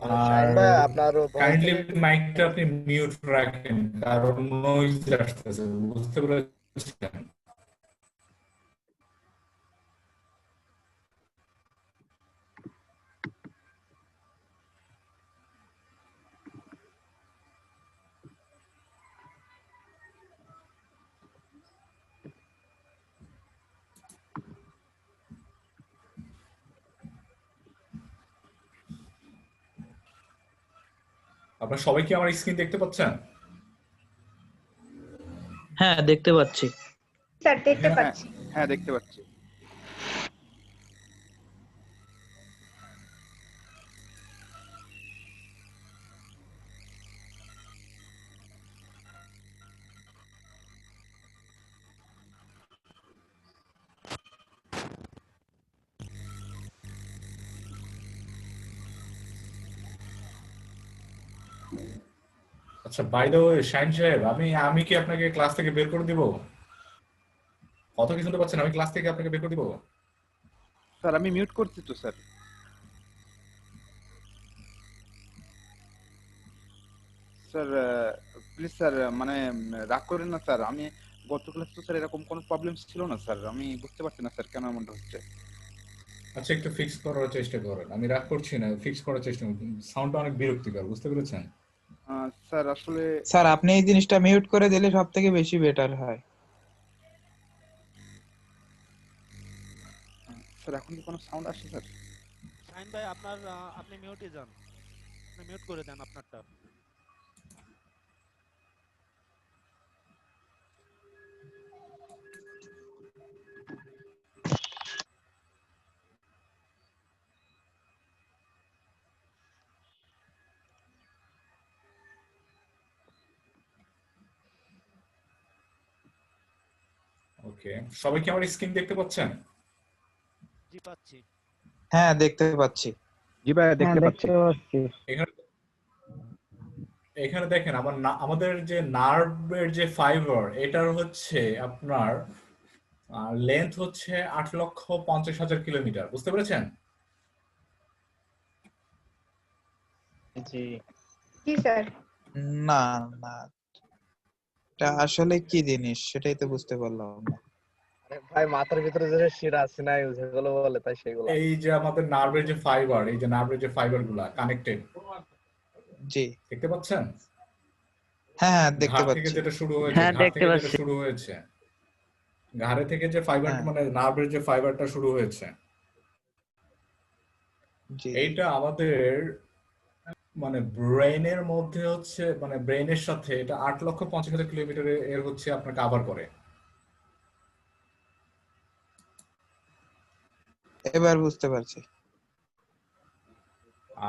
আর শাহিন ভাই আপনার ভয়েসটা কাইন্ডলি একটু মাইকটা আপনি মিউট রাখেন, কারণ নয়েজ আসতেছে, বুঝতে পেরেছেন? আপনারা সবাই কি আমার স্ক্রিন দেখতে পাচ্ছেন? হ্যাঁ, দেখতে পাচ্ছি। স্যার দেখতে এখানে হ্যাঁ পাচ্ছি। হ্যাঁ দেখতে পাচ্ছি। আচ্ছা, বাই দ্য ওয়ে শাহিন সাহেব, আমি আমি কি আপনাকে ক্লাস থেকে বের করে দিব? কথা কি শুনতে পাচ্ছেন? আমি ক্লাস থেকে আপনাকে বের করে দিব? স্যার আমি মিউট করছি তো স্যার। স্যার প্লিজ স্যার, মানে রাগ করেন না স্যার। আমি গত ক্লাস তো স্যার এরকম কোনো প্রবলেম ছিল না স্যার। আমি বুঝতে পারছি না স্যার কেন এমনটা হচ্ছে। আচ্ছা, একটু ফিক্স করার চেষ্টা করেন। আমি রাগ করছি না, ফিক্স করার চেষ্টা করুন। সাউন্ডটা অনেক বিরক্তিকর, বুঝতে পেরেছেন? স্যার আসলে স্যার আপনি এই জিনিসটা মিউট করে দিলে সব থেকে বেশি বেটার হয়। স্যার এখন কি কোনো সাউন্ড আসছে স্যার? শাহিন ভাই আপনার আপনি মিউটে যান, আপনি মিউট করে দেন আপনারটা। ওকে, সবাই কি আমার স্ক্রিন দেখতে পাচ্ছেন? জি পাচ্ছি। হ্যাঁ, দেখতে পাচ্ছি। জি ভাই দেখতে পাচ্ছি। এখানে এখানে দেখেন, আমাদের যে নার্ভের যে ফাইবার, এটার হচ্ছে আপনার লেন্থ হচ্ছে 8,50,000 কিলোমিটার, বুঝতে পেরেছেন? জি। জি স্যার। না, না, এটা আসলে কি জিনিস সেটাই তো বুঝতে পারলাম না। ভাই মাথার ভিতরে যে শিরা আছে না যেগুলো বলে তাই সেগুলো। এই যে আমাদের নার্ভের যে ফাইবার, এই যে নার্ভের যে ফাইবার গুলা কানেক্টেড, জি। দেখতে পাচ্ছেন? হ্যাঁ, হ্যাঁ, দেখতে ঘাড় থেকে পাচ্ছি। যেটা শুরু হয়েছে, হ্যাঁ, ঘাড় দেখতে থেকে যেটা পাচ্ছি। শুরু হয়েছে, ঘাড়ে থেকে যে ফাইবার, হ্যাঁ, মানে নার্ভের যে ফাইবারটা শুরু হয়েছে, জি, জি। এইটা আমাদের মানে ব্রেনের মধ্যে হচ্ছে, মানে ব্রেনের সাথে এটা 8,50,000 কিলোমিটার এর হচ্ছে আপনার কাভার করে। এবার বুঝতে পারছি।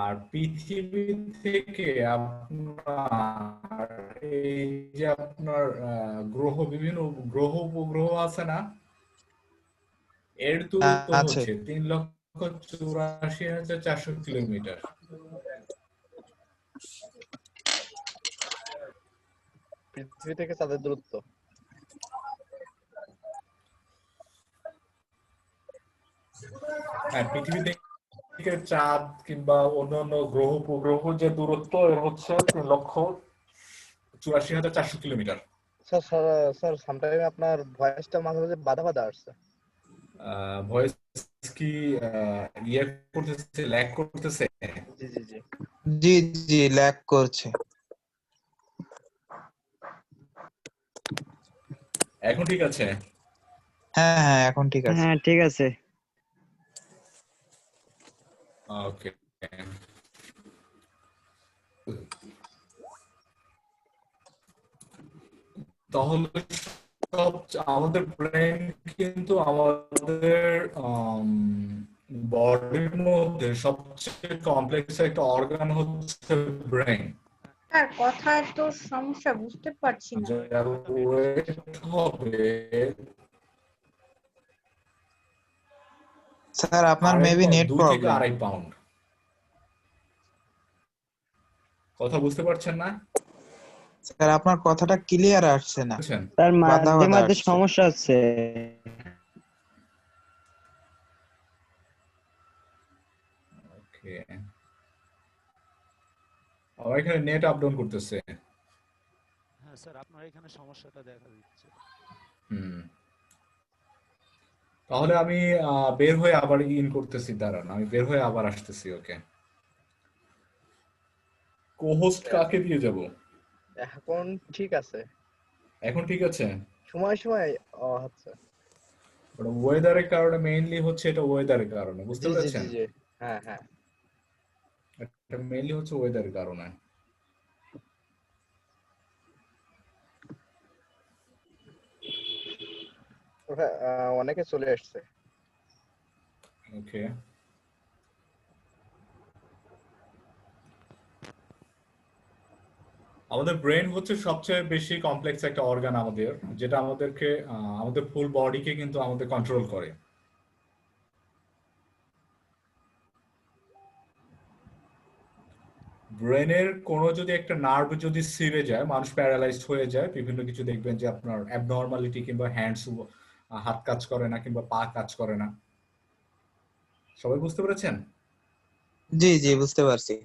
আর পৃথিবী থেকে আপনার এই যে আপনার গ্রহ, বিভিন্ন গ্রহ উপগ্রহ আছে না, এর দূরত্ব আছে। হচ্ছে 3,84,400 কিলোমিটার। পৃথিবী থেকে চাঁদের দূরত্ব। হ্যাঁ, পৃথিবী থেকে চাঁদ কিংবা অন্যান্য গ্রহ উপগ্রহ যে দূরত্ব, এর হচ্ছে 3,84,400 kilometre. Sir sir sir sometime আপনার ভয়েসটা মাঝে মাঝে বাধা বাধা আসছে। ভয়েস কি ইয়ে করতেছে, ল্যাগ করতেছে? জি জি জি। জি, জি, ল্যাগ করছে। এখন ঠিক আছে? হ্যাঁ, হ্যাঁ, এখন ঠিক আছে। হ্যাঁ, ঠিক আছে। ওকে, তাহলে আমাদের ব্রেন কিন্তু আমাদের বডির মধ্যে সবচেয়ে কমপ্লেক্স একটা অর্গান হচ্ছে ব্রেন। স্যার কথার তো সমস্যা, বুঝতে পারছি না। যার কথা বের হচ্ছে না। ওয়েট হবে স্যার আপনার মেবি নেট 2 থেকে প্রবলেম। 2.5 পাউন্ড। কথা বুঝতে পারছেন না? স্যার আপনার কথাটা ক্লিয়ার আসছে না, বুঝছেন? তার বাধা মাঝে বাধা মাঝে আসছে। সমস্যা হচ্ছে। ওকে, আমার এখানে নেট আপ ডাউন করতেছে। হ্যাঁ স্যার, আপনার এখানে সমস্যাটা দেখা দিচ্ছে। হুম, তাহলে আমি বের হয়ে আবার ইন করতেছি, দাঁড়ান আমি বের হয়ে আবার আসতেছি। ওকে, কোহোস্ট কাকে দিয়ে যাব? এখন ঠিক আছে, এখন ঠিক আছে। সময় সময় হচ্ছে। ওটা ওয়েদারের কারণে, মেইনলি হচ্ছে এটা ওয়েদারের কারণে, বুঝতে জি জি পেরেছেন? জি জি, হ্যাঁ হ্যাঁ। এটা মেইনলি হচ্ছে ওয়েদারের কারণে। ওটা অনেকে চলে আসছে। ওকে, আমাদের ব্রেন হচ্ছে সবচেয়ে বেশি কমপ্লেক্স একটা অর্গান আমাদের, যেটা আমাদেরকে আমাদের ফুল বডিকে কিন্তু আমাদের কন্ট্রোল করে। ব্রেনের কোনো যদি একটা নার্ভ যদি ছিঁড়ে যায়, মানুষ প্যারালাইজড হয়ে যায়। বিভিন্ন কিছু দেখবেন যে আপনার অ্যাবনর্মালিটি, কিংবা হ্যান্ডস, হাত কাজ করে না, কিংবা পা কাজ করে না। সবাই বুঝতে পেরেছেন? জি জি বুঝতে পারছি।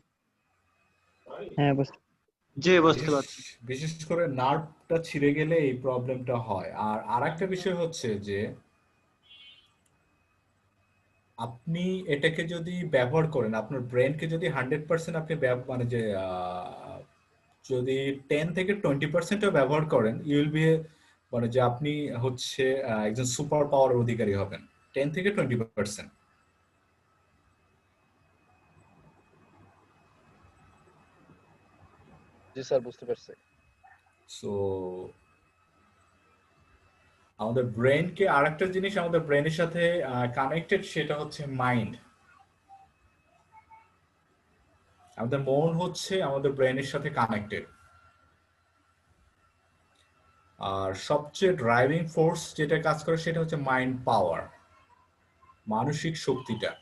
হ্যাঁ জি বুঝতে বিশেষ পারছি। বিশেষ করে নার্ভটা ছিঁড়ে গেলে এই প্রবলেমটা হয়। আর আরেকটা বিষয় হচ্ছে যে আপনি এটাকে যদি ব্যবহার করেন, আপনার ব্রেনকে যদি 100% আপনি মানে যে যদি 10 থেকে 20%ও ব্যবহার করেন, ইউ উইল বি, মানে যে আপনি হচ্ছে একজন সুপার পাওয়ার অধিকারী হবেন। 10 থেকে 20%। জি স্যার, বুঝতে পারছি। সো আমাদের ব্রেনকে, আরেকটা জিনিস আমাদের ব্রেনের সাথে কানেক্টেড, সেটা হচ্ছে মাইন্ড। আমাদের মন হচ্ছে আমাদের ব্রেনের সাথে কানেক্টেড। আর সবচেয়ে ড্রাইভিং ফোর্স যেটা কাজ করে সেটা হচ্ছে মাইন্ড পাওয়ার, মানসিক শক্তিটা।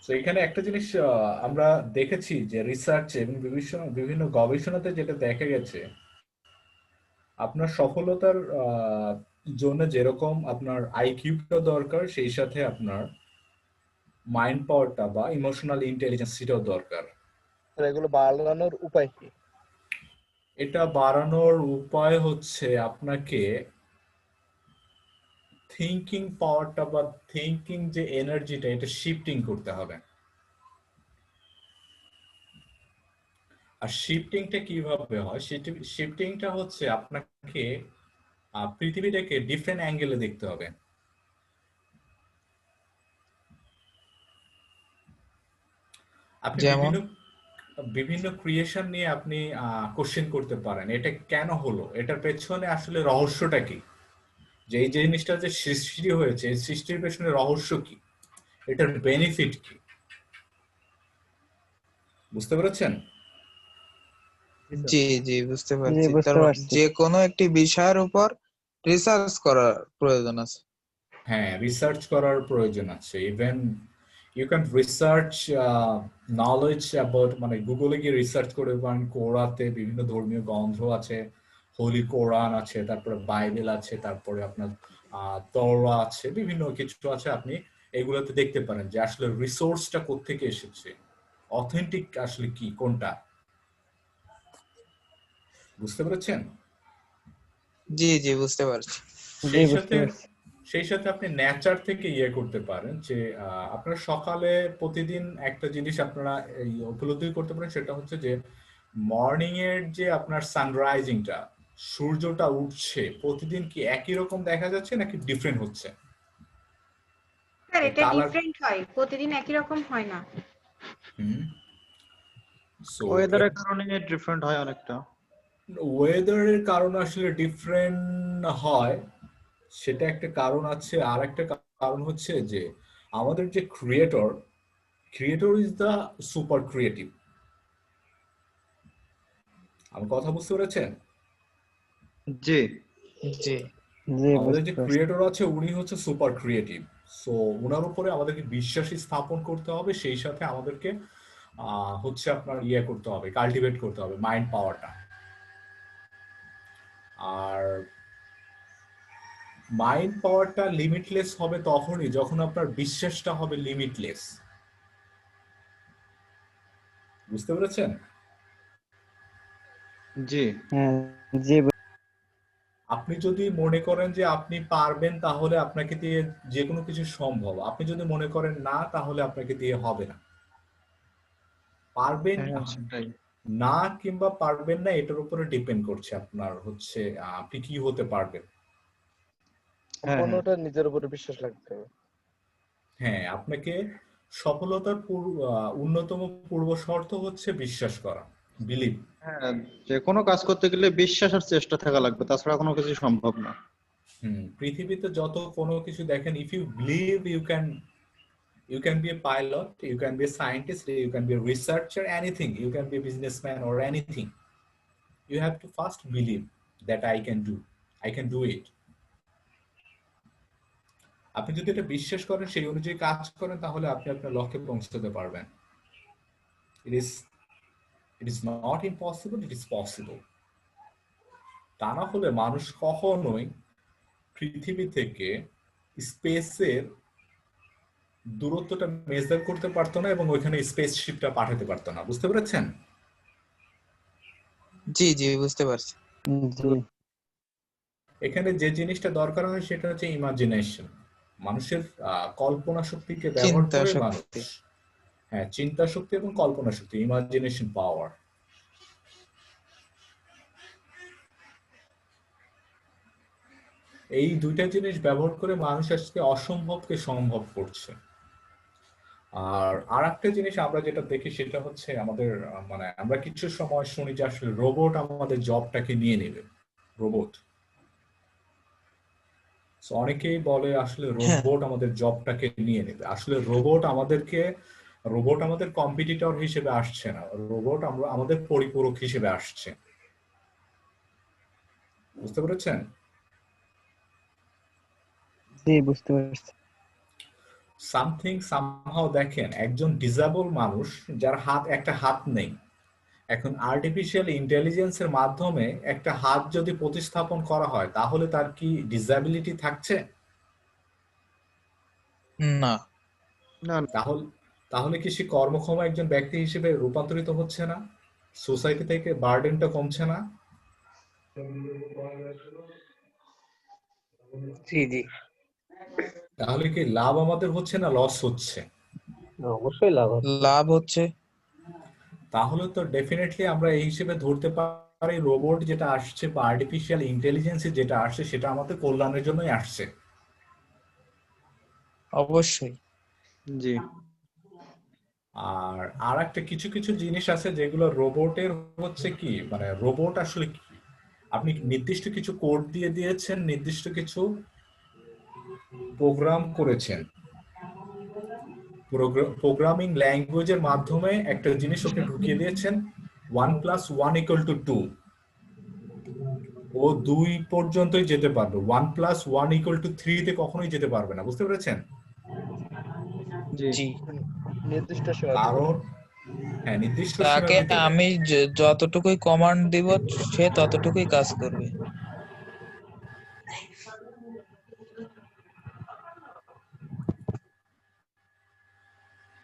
তো এখানে একটা জিনিস আমরা দেখেছি যে রিসার্চে এবং বিভিন্ন বিভিন্ন গবেষণাতে যেটা দেখা গেছে, আপনার সফলতার জন্য যেরকম আপনার আইকিউটা দরকার, সেই সাথে আপনার মাইন্ড পাওয়ারটা বা ইমোশনাল ইন্টেলিজেন্সটাও দরকার। স্যার এগুলো বাড়ানোর উপায় কি? এটা বাড়ানোর উপায় হচ্ছে আপনাকে থিঙ্কিং পাওয়ারটা বা থিঙ্কিং যে এনার্জিটা, এটা শিফটিং করতে হবে। আর শিফটিংটা কিভাবে হয়? শিফটিংটা হচ্ছে আপনাকে পৃথিবীটাকে ডিফারেন্ট অ্যাঙ্গেলে দেখতে হবে। আপনি যেমন বিভিন্ন বিভিন্ন ক্রিয়েশন নিয়ে আপনি কোশ্চেন করতে পারেন, এটা কেন হলো, এটার পেছনে আসলে রহস্যটা কি, যে এই জিনিসটা যে সৃষ্টি হয়েছে, এই সৃষ্টির পেছনে রহস্য কি, এটার বেনিফিট কি। বুঝতে পেরেছেন? জি জি বুঝতে জি পারছি। বুঝতে তার পারছি। যে কোনো একটি বিষয়ের উপর রিসার্চ করার প্রয়োজন আছে। হ্যাঁ, রিসার্চ করার প্রয়োজন আছে। Even you can research knowledge about, মানে গুগলে গিয়ে রিসার্চ করে পারেন। কোরাতে বিভিন্ন ধর্মীয় গ্রন্থ আছে, হোলি কোরআন আছে, তারপরে বাইবেল আছে, তারপরে আপনার তওরা আছে, বিভিন্ন কিছু আছে। আপনি এগুলোতে দেখতে পারেন যে আসলে রিসোর্সটা কোত্থেকে এসেছে, অথেন্টিক আসলে কি, কোনটা। বুঝতে পেরেছেন? জি জি বুঝতে পারছি। জি সেই বুঝতে সাথে পারছি। সেই সাথে আপনি নেচার থেকে ইয়ে করতে পারেন যে আপনারা সকালে প্রতিদিন একটা জিনিস আপনারা এই উপলব্ধি করতে পারেন, সেটা হচ্ছে যে মর্নিং এর যে আপনার সানরাইজিংটা, সূর্যটা উঠছে, প্রতিদিন কি একই রকম দেখা যাচ্ছে নাকি ডিফারেন্ট হচ্ছে? স্যার এর এটা কালার। ডিফারেন্ট হয়, প্রতিদিন একই রকম হয় না। হুম। সো ওয়েদারের কারণে ডিফারেন্ট হয় অনেকটা। ওয়েদারের কারণে আসলে ডিফারেন্ট হয়, সেটা একটা কারণ আছে। আর একটা কারণ হচ্ছে যে আমাদের যে creator is the super creative. আমার কথা বুঝতে পেরেছেন? জি জি জি আমাদের বুঝতে যে পারছি। ক্রিয়েটর আছে উনি হচ্ছে সুপার ক্রিয়েটিভ। সো ওনার উপরে আমাদেরকে বিশ্বাসী স্থাপন করতে হবে, সেই সাথে আমাদেরকে হচ্ছে আপনার ইয়ে করতে হবে, কাল্টিভেট করতে হবে মাইন্ড পাওয়ারটা। আর মাইন্ড পাওয়ারটা লিমিটলেস হবে তখনই যখন আপনার বিশ্বাসটা হবে লিমিটলেস। বুঝতে পেরেছেন? জি হ্যাঁ জি আপনি যদি মনে করেন যে আপনি পারবেন তাহলে আপনাকে দিয়ে যে কোনো কিছু সম্ভব, আপনি যদি মনে করেন না তাহলে আপনাকে দিয়ে হবে না। পারবেন হ্যাঁ সেটাই। না কিংবা পারবেন না এটার উপরে ডিপেন্ড করছে আপনার হচ্ছে আপনি কি হতে পারবেন। হ্যাঁ হ্যাঁ সম্পূর্ণটা নিজের উপরে বিশ্বাস রাখতে হবে। হ্যাঁ, আপনাকে সফলতার অন্যতম পূর্ব শর্ত হচ্ছে বিশ্বাস করা, বিলিভ। হ্যাঁ, যে কোনো কাজ করতে গেলে বিশ্বাস আর চেষ্টা থাকা লাগবে, তাছাড়া কোনো কিছু সম্ভব না। পৃথিবীতে যত কোনো কিছু দেখেন, if you believe you can be a pilot, you can be a scientist, you can be a researcher, anything, you can be a businessman or anything. You have to first believe that I can do it. আপনি যদি এটা বিশ্বাস করেন, সেই অনুযায়ী কাজ করেন, তাহলে আপনি আপনার লক্ষ্যে পৌঁছতে পারবেন। It is not impossible, it is possible. তা না হলে মানুষ কখনোই পৃথিবী থেকে স্পেসের দূরত্বটা মেজার করতে পারতো না এবং ওইখানে স্পেসশিপটা পাঠাতে পারতো না। বুঝতে পেরেছেন? জি জি বুঝতে পারছি। জি এখানে যে জিনিসটা দরকার হয় সেটা হচ্ছে ইমাজিনেশন, মানুষের কল্পনা শক্তিকে ব্যবহার চিন্তা করে শক্তি। মানুষ, হ্যাঁ, চিন্তা শক্তি এবং কল্পনা শক্তি, ইমাজিনেশন পাওয়ার। এই দুইটা জিনিস ব্যবহার করে মানুষ আজকে অসম্ভবকে সম্ভব করছে। আর একটা জিনিস আমরা যেটা দেখি সেটা হচ্ছে আমাদের মানে আমরা কিছু সময় শুনি যে আসলে রোবট আমাদের জবটাকে নিয়ে নেবে, রোবট। অনেকেই বলে আসলে রোবট আমাদের জবটাকে নিয়ে নেবে। আসলে রোবট আমাদের কম্পিটিটর হিসেবে আসছে না, রোবট আমাদের পরিপূরক হিসেবে আসছে। বুঝতে পেরেছেন? জি বুঝতে পারছি। সামহাও দেখেন, একজন ডিসেবল মানুষ যার একটা হাত নেই, এখন আর্টিফিশিয়াল ইন্টেলিজেন্সের মাধ্যমে একটা হাত যদি প্রতিস্থাপন করা হয়, তাহলে তার কি ডিসেবিলিটি থাকছে? না না তাহলে কি সে কর্মক্ষম একজন ব্যক্তি হিসেবে রূপান্তরিত হচ্ছে না? সোসাইটি থেকে বার্ডেনটা কমছে না? জি জি তাহলে কি লাভ আমাদের হচ্ছে না লস হচ্ছে? অবশ্যই লাভ হবে। লাভ হচ্ছে। তাহলে তো ডেফিনেটলি আমরা এই হিসেবে ধরতে পারি রোবট যেটা আসছে বা আর্টিফিশিয়াল ইন্টেলিজেন্স যেটা আসছে সেটা আমাদের কল্যাণের জন্যই আসছে। অবশ্যই। জি আর একটা কিছু কিছু জিনিস আছে যেগুলো রোবটের হচ্ছে কি, মানে রোবট আসলে কি, আপনি নির্দিষ্ট কিছু কোড দিয়ে দিয়েছেন, নির্দিষ্ট কিছু প্রোগ্রাম করেছেন, প্রোগ্রামিং ল্যাঙ্গুয়েজের মাধ্যমে একটা জিনিস ওকে ঢুকিয়ে দিয়েছেন, 1+1=2, ও 2 পর্যন্তই যেতে পারবে, 1+1=3 তে কখনোই যেতে পারবে না। বুঝতে পেরেছেন? জি জি নির্দিষ্ট সীমা কারণ হ্যাঁ, নির্দিষ্ট সীমার তাকে ভিতরে। আমি যতটুকুই কমান্ড দিব সে ততটুকুই কাজ করবে।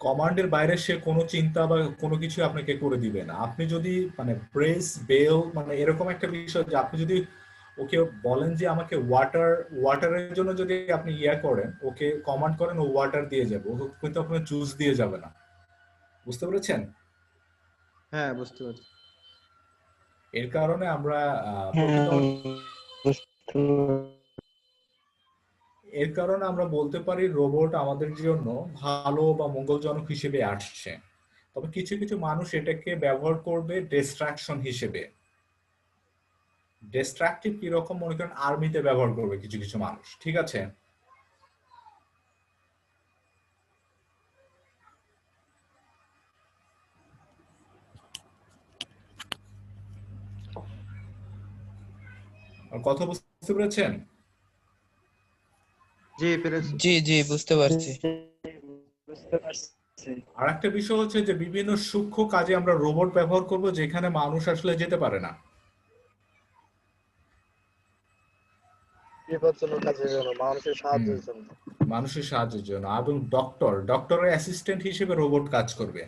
কমান্ডের বাইরে সে কোনো চিন্তা বা কোনো কিছু আপনাকে করে দিবে না। আপনি যদি মানে প্রেস বেল মানে এরকম একটা বিষয়, যে আপনি যদি ওকে বলেন যে আমাকে ওয়াটারের জন্য যদি আপনি করেন, ওকে কমান্ড করেন, ও ওয়াটার দিয়ে যাবে, ও কিন্তু আপনার জুস দিয়ে যাবে না। বুঝতে পেরেছেন? হ্যাঁ বুঝতে পারছি। এর কারণে আমরা এর কারণে আমরা বলতে পারি রোবট আমাদের জন্য ভালো বা মঙ্গলজনক হিসেবে আসছে। তবে কিছু কিছু মানুষ এটাকে ব্যবহার করবে ডিস্ট্রাকশন হিসেবে। ডিস্ট্রাকটিভ কিরকম, মনে করেন আর্মিতে ব্যবহার করবে কিছু কিছু মানুষ, ঠিক আছে? কথা বুঝতে পেরেছেন? জি পেরেছি। জি জি বুঝতে পারছি। আর একটা বিষয় হচ্ছে যে বিভিন্ন সূক্ষ্ম কাজে আমরা রোবট ব্যবহার করব যেখানে মানুষ আসলে যেতে পারে না। বিপজ্জনক কাজের জন্য, মানুষের হুম সাহায্যের জন্য। মানুষের সাহায্যের জন্য। এবং ডক্টরের অ্যাসিস্ট্যান্ট হিসেবে রোবট কাজ করবে।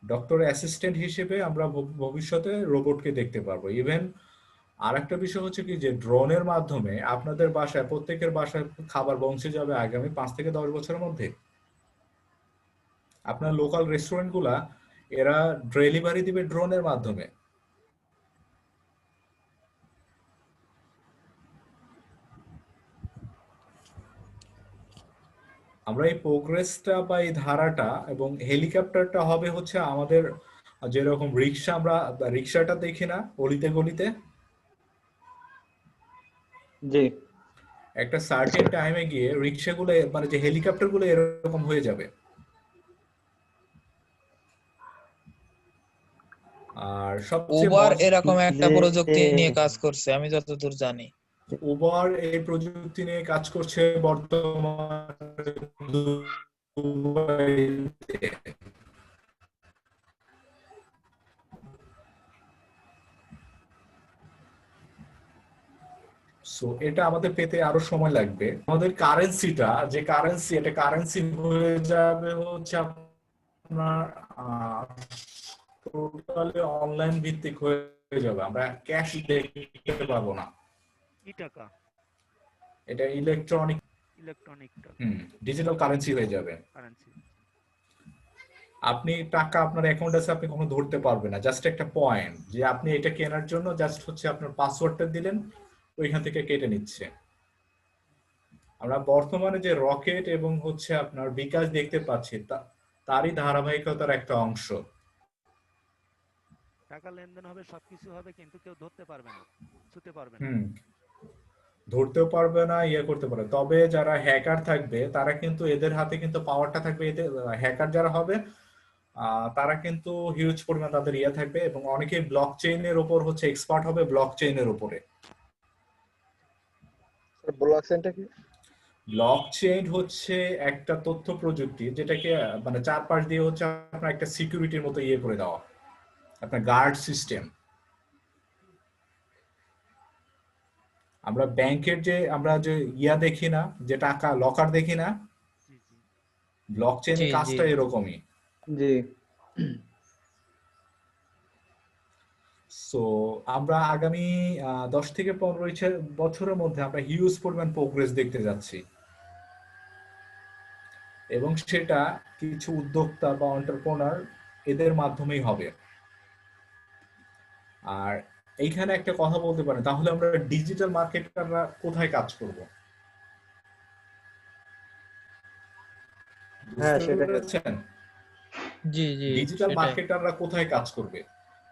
ডক্টরের অ্যাসিস্ট্যান্ট হিসেবে আমরা ভবিষ্যতে রোবটকে দেখতে পারবো। ইভেন আর একটা বিষয় হচ্ছে কি যে ড্রোনের মাধ্যমে আপনাদের বাসায়, প্রত্যেকের বাসায় খাবার পৌঁছে যাবে আগামী 5 থেকে 10 বছরের মধ্যে। আপনার লোকাল রেস্টুরেন্ট গুলা এরা ডেলিভারি দিবে ড্রোনের মাধ্যমে। আমরা এই প্রোগ্রেসটা বা এই ধারাটা, এবং হেলিকপ্টারটা হবে হচ্ছে আমাদের যেরকম রিক্সা, আমরা রিক্সাটা দেখি না অলিতে গলিতে, জি একটা সার্টেন টাইমে গিয়ে রিক্সাগুলো মানে যে হেলিকপ্টারগুলো এরকম হয়ে যাবে। আর সবচেয়ে উবার এরকম একটা যে প্রযুক্তি নিয়ে কাজ করছে আমি যতদূর জানি। উবার এই প্রযুক্তি নিয়ে কাজ করছে বর্তমানে দুবাইতে। সো এটা আমাদের পেতে আরো সময় লাগবে। আমাদের কারেন্সিটা, যে কারেন্সি, এটা কারেন্সি হয়ে যাবে হচ্ছে আপনার টোটালি অনলাইন ভিত্তিক হয়ে যাবে। আমরা ক্যাশ দেখতে পাবো না, ই টাকা, এটা ইলেকট্রনিক ইলেকট্রনিক টাকা, ডিজিটাল কারেন্সি হয়ে যাবে। কারেন্সি। আপনি টাকা আপনার অ্যাকাউন্ট আছে, আপনি কখনো ধরতে পারবেন না। জাস্ট একটা পয়েন্ট যে আপনি এটা কেনার জন্য জাস্ট হচ্ছে আপনার পাসওয়ার্ডটা দিলেন, ওইখান থেকে কেটে নিচ্ছে। আমরা বর্তমানে যে রকেট এবং হচ্ছে আপনার বিকাশ দেখতে পাচ্ছি, তারই ধারাবাহিকতার একটা অংশ। টাকা লেনদেন হবে, সবকিছু হবে, কিন্তু কেউ ধরতে পারবে না, ছুতে পারবে না। ধরতেও পারবে না, ইয়ে করতে পারবে। তবে যারা হ্যাকার থাকবে তারা কিন্তু, এদের হাতে কিন্তু পাওয়ারটা থাকবে, এদের হ্যাকার যারা হবে তারা কিন্তু হিউজ পরিমাণ তাদের ইয়ে থাকবে, এবং অনেকে ব্লক চেইনের উপর হচ্ছে এক্সপার্ট হবে, ব্লক চেইনের উপরে। ব্লক চেইনটা কি? ব্লক চেইন হচ্ছে একটা তথ্য প্রযুক্তি যেটাকে মানে চারপাশ দিয়ে হচ্ছে আপনার একটা সিকিউরিটির মতো ইয়ে করে দেওয়া, আপনার গার্ড সিস্টেম। আমরা ব্যাংকের যে আমরা যে ইয়া দেখি না, যে টাকা লকার দেখি না, জি জি। ব্লক চেইনের জি জি কাজটা এরকমই। জি সো আমরা আগামী 10 থেকে 15 বছরের মধ্যে আমরা হিউজ পরিমাণ প্রোগ্রেস দেখতে যাচ্ছি, এবং সেটা কিছু উদ্যোক্তা বা এন্টারপ্রেনার এদের মাধ্যমেই হবে। আর এইখানে একটা কথা বলতে পারেন, তাহলে আমরা ডিজিটাল মার্কেটাররা কোথায় কাজ করব? হ্যাঁ বুঝতে সেটাই। পেরেছেন? জি জি ডিজিটাল সেটাই। মার্কেটাররা কোথায় কাজ করবে?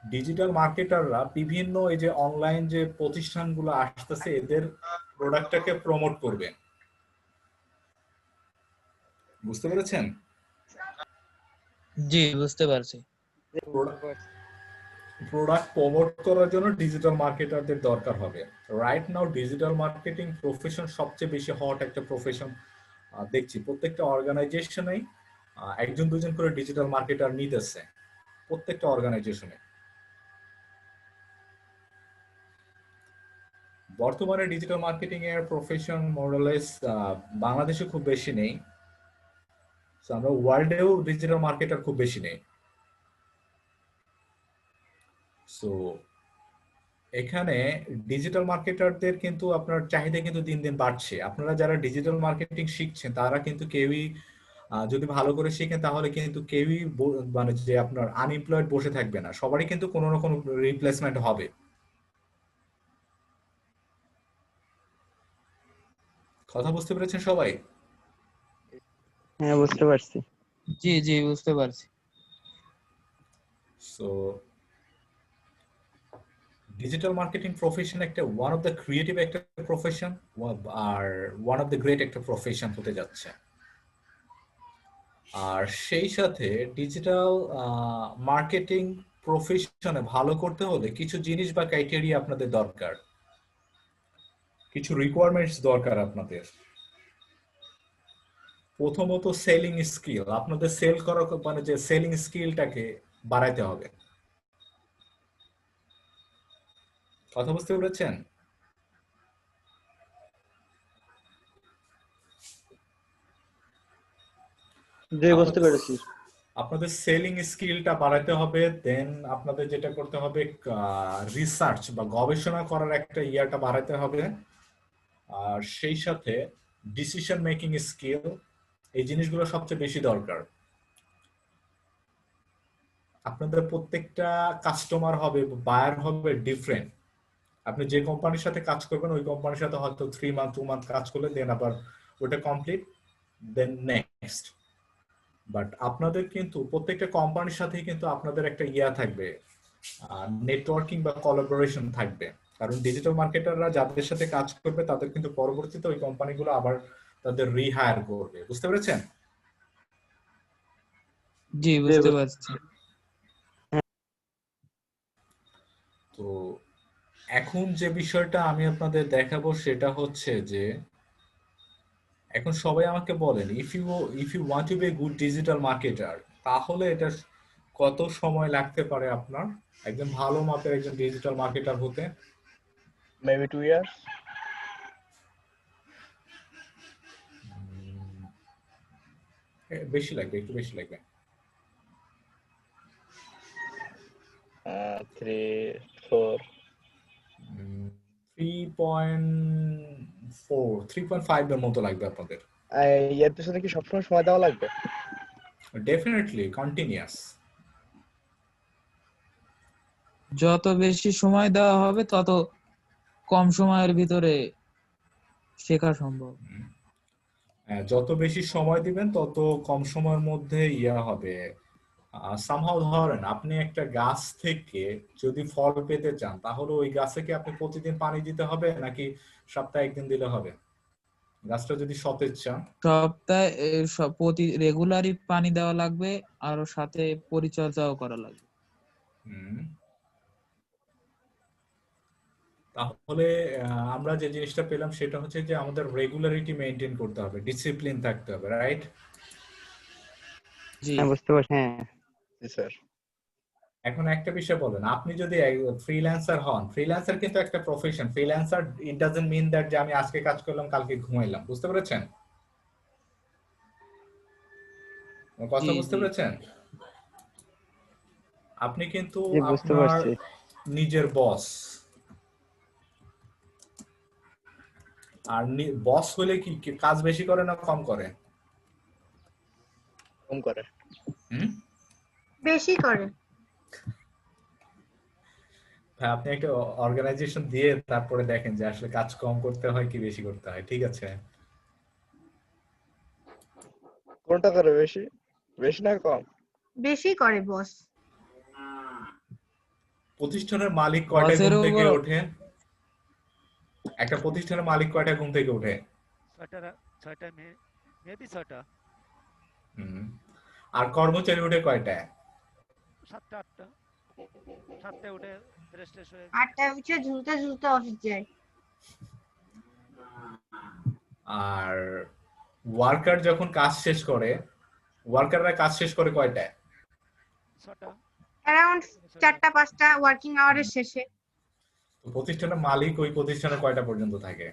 ডিজিটাল মার্কেটাররা বিভিন্ন এই যে অনলাইন যে প্রতিষ্ঠানগুলো আসতেছে, এদের প্রোডাক্টটাকে প্রমোট করবে। বুঝতে পেরেছেন? জি বুঝতে পারছি। প্রোডাক্ট প্রমোট করার জন্য ডিজিটাল মার্কেটারদের দরকার হবে। Right now digital marketing profession সবচেয়ে বেশি হট একটা প্রফেশন দেখছি। প্রত্যেকটা অর্গানাইজেশনেই একজন দুজন করে ডিজিটাল মার্কেটার নিতেছে, প্রত্যেকটা অর্গানাইজেশনে। বর্তমানে ডিজিটাল মার্কেটিং এর প্রফেশন মোরালেস বাংলাদেশে খুব বেশি নেই। আমরা ওয়ার্ল্ডেও ডিজিটাল মার্কেটার খুব বেশি নেই। সো এখানে ডিজিটাল মার্কেটারদের কিন্তু আপনার চাহিদা কিন্তু দিন দিন বাড়ছে। আপনারা যারা ডিজিটাল মার্কেটিং শিখছেন তারা কিন্তু কেউই যদি ভালো করে শিখেন তাহলে কিন্তু কেউই মানে যে আপনার আনএমপ্লয়েড বসে থাকবে না, সবারই কিন্তু কোনো না কোনো রিপ্লেসমেন্ট হবে। কথা বুঝতে পেরেছেন সবাই? হ্যাঁ বুঝতে পারছি। জি জি বুঝতে পারছি। সো ডিজিটাল মার্কেটিং প্রফেশন একটা ওয়ান অফ দ্য ক্রিয়েটিভ একটা প্রফেশন, আর ওয়ান অফ দ্য গ্রেট একটা প্রফেশন হতে যাচ্ছে। আর সেই সাথে ডিজিটাল মার্কেটিং প্রফেশনে ভালো করতে হলে কিছু জিনিস বা ক্রাইটেরিয়া আপনাদের দরকার, কিছু রিকোয়ারমেন্টস দরকার আপনাদের। প্রথমত সেলিং স্কিল, আপনাদের সেল করা মানে যে সেলিং স্কিলটাকে বাড়াইতে হবে। কথা বুঝতে পেরেছেন? জি বুঝতে আপনাদের পেরেছি। আপনাদের সেলিং স্কিলটা বাড়াতে হবে, দেন আপনাদের যেটা করতে হবে রিসার্চ বা গবেষণা করার একটা ইয়াটা বাড়াতে হবে, আর সেই সাথে ডিসিশন মেকিং স্কিল, এই জিনিসগুলো সবচেয়ে বেশি দরকার। আপনাদের প্রত্যেকটা কাস্টমার হবে, বায়ার হবে ডিফারেন্ট। আপনি যে কোম্পানির সাথে কাজ করবেন ওই কোম্পানির সাথে হয়তো 3 মান্থ 2 মান্থ কাজ করলে দেন আবার ওটা কমপ্লিট, দেন নেক্সট। বাট আপনাদের কিন্তু প্রত্যেকটা কোম্পানির সাথেই কিন্তু আপনাদের একটা ইয়া থাকবে, নেটওয়ার্কিং বা কোলাবোরেশন থাকবে। কারণ ডিজিটাল মার্কেটাররা যাদের সাথে কাজ করবে তাদের কিন্তু পরবর্তীতে ওই কোম্পানিগুলো আবার তাদের রিহায়ার করবে। বুঝতে পেরেছেন? জি জি বুঝতে বুঝতে পারছি। তো এখন যে বিষয়টা আমি আপনাদের দেখাবো সেটা হচ্ছে যে এখন সবাই আমাকে বলেন, if you want to be a good digital marketer, তাহলে এটা কত সময় লাগতে পারে আপনার একজন ভালো মাপের একজন ডিজিটাল মার্কেটার হতে? Maybe 2 years. বেশি লাগবে, একটু বেশি লাগবে। 3, 4. 3.5 এর মতো লাগবে আপনাদের। এর পিছনে কি সবসময় সময় দেওয়া লাগবে? Definitely continuous. যত বেশি সময় দেওয়া হবে তত কম সময়ের ভিতরে শেখা সম্ভব। যত বেশি সময় দিবেন তত কম সময়ের মধ্যে ইয়া হবে। সামহাও ধরেন আপনি একটা গাছ থেকে যদি ফল পেতে চান তাহলে ওই গাছে কি আপনি প্রতিদিন পানি দিতে হবে নাকি সপ্তাহে একদিন দিলে হবে? গাছটা যদি সতেজ চান। সপ্তাহে প্রতি রেগুলারই পানি দেওয়া লাগবে আর সাথে পরিচর্যাও করা লাগবে। হুম। তাহলে আমরা যে জিনিসটা পেলাম সেটা হচ্ছে যে আমাদের রেগুলারিটি মেনটেন করতে হবে, ডিসিপ্লিন থাকতে হবে, রাইট? জি হ্যাঁ বুঝতে পারছি। হ্যাঁ জি স্যার। এখন একটা বিষয় বলেন, আপনি যদি ফ্রিল্যান্সার হন, ফ্রিল্যান্সার কিন্তু একটা profession. Freelancer it doesn't mean that যে আমি আজকে কাজ করলাম কালকে ঘুমাইলাম। বুঝতে পেরেছেন আমার জি কথা? বুঝতে জি পেরেছেন? আপনি কিন্তু জি বুঝতে আপনার পারছি। নিজের বস, আর বস হলে কি কি কাজ বেশি করে না কম করে? কম করে। হুম। বেশি করে। হ্যাঁ, আপনি একটা অর্গানাইজেশন দিয়ে তারপরে দেখেন যে আসলে কাজ কম করতে হয় কি বেশি করতে হয়। ঠিক আছে? কোনটা করে বেশি? বেশি না কম? বেশি করে বস। প্রতিষ্ঠানের মালিক কয়টায় ঘুম বসের থেকে উপর ওঠে? একটা প্রতিষ্ঠানের মালিক কয়টায় ঘুম থেকে ওঠে? 6টা মেবি 6টা, হুম। আর কর্মচারী ওঠে কয়টায়? 7টা 8টা, 7টায় উঠে ফ্রেশ ট্রেশ হয়ে 8টায় উঠে ঝুলতে ঝুলতে অফিস যায়। আর ওয়ার্কার যখন কাজ শেষ করে, ওয়ার্কাররা কাজ শেষ করে কয়টায়? 6টা অ্যারাউন্ড 4টা 5টা ওয়ার্কিং আওয়ারের শেষে। তো প্রতিষ্ঠানের মালিক ওই প্রতিষ্ঠানে কয়টা পর্যন্ত থাকে?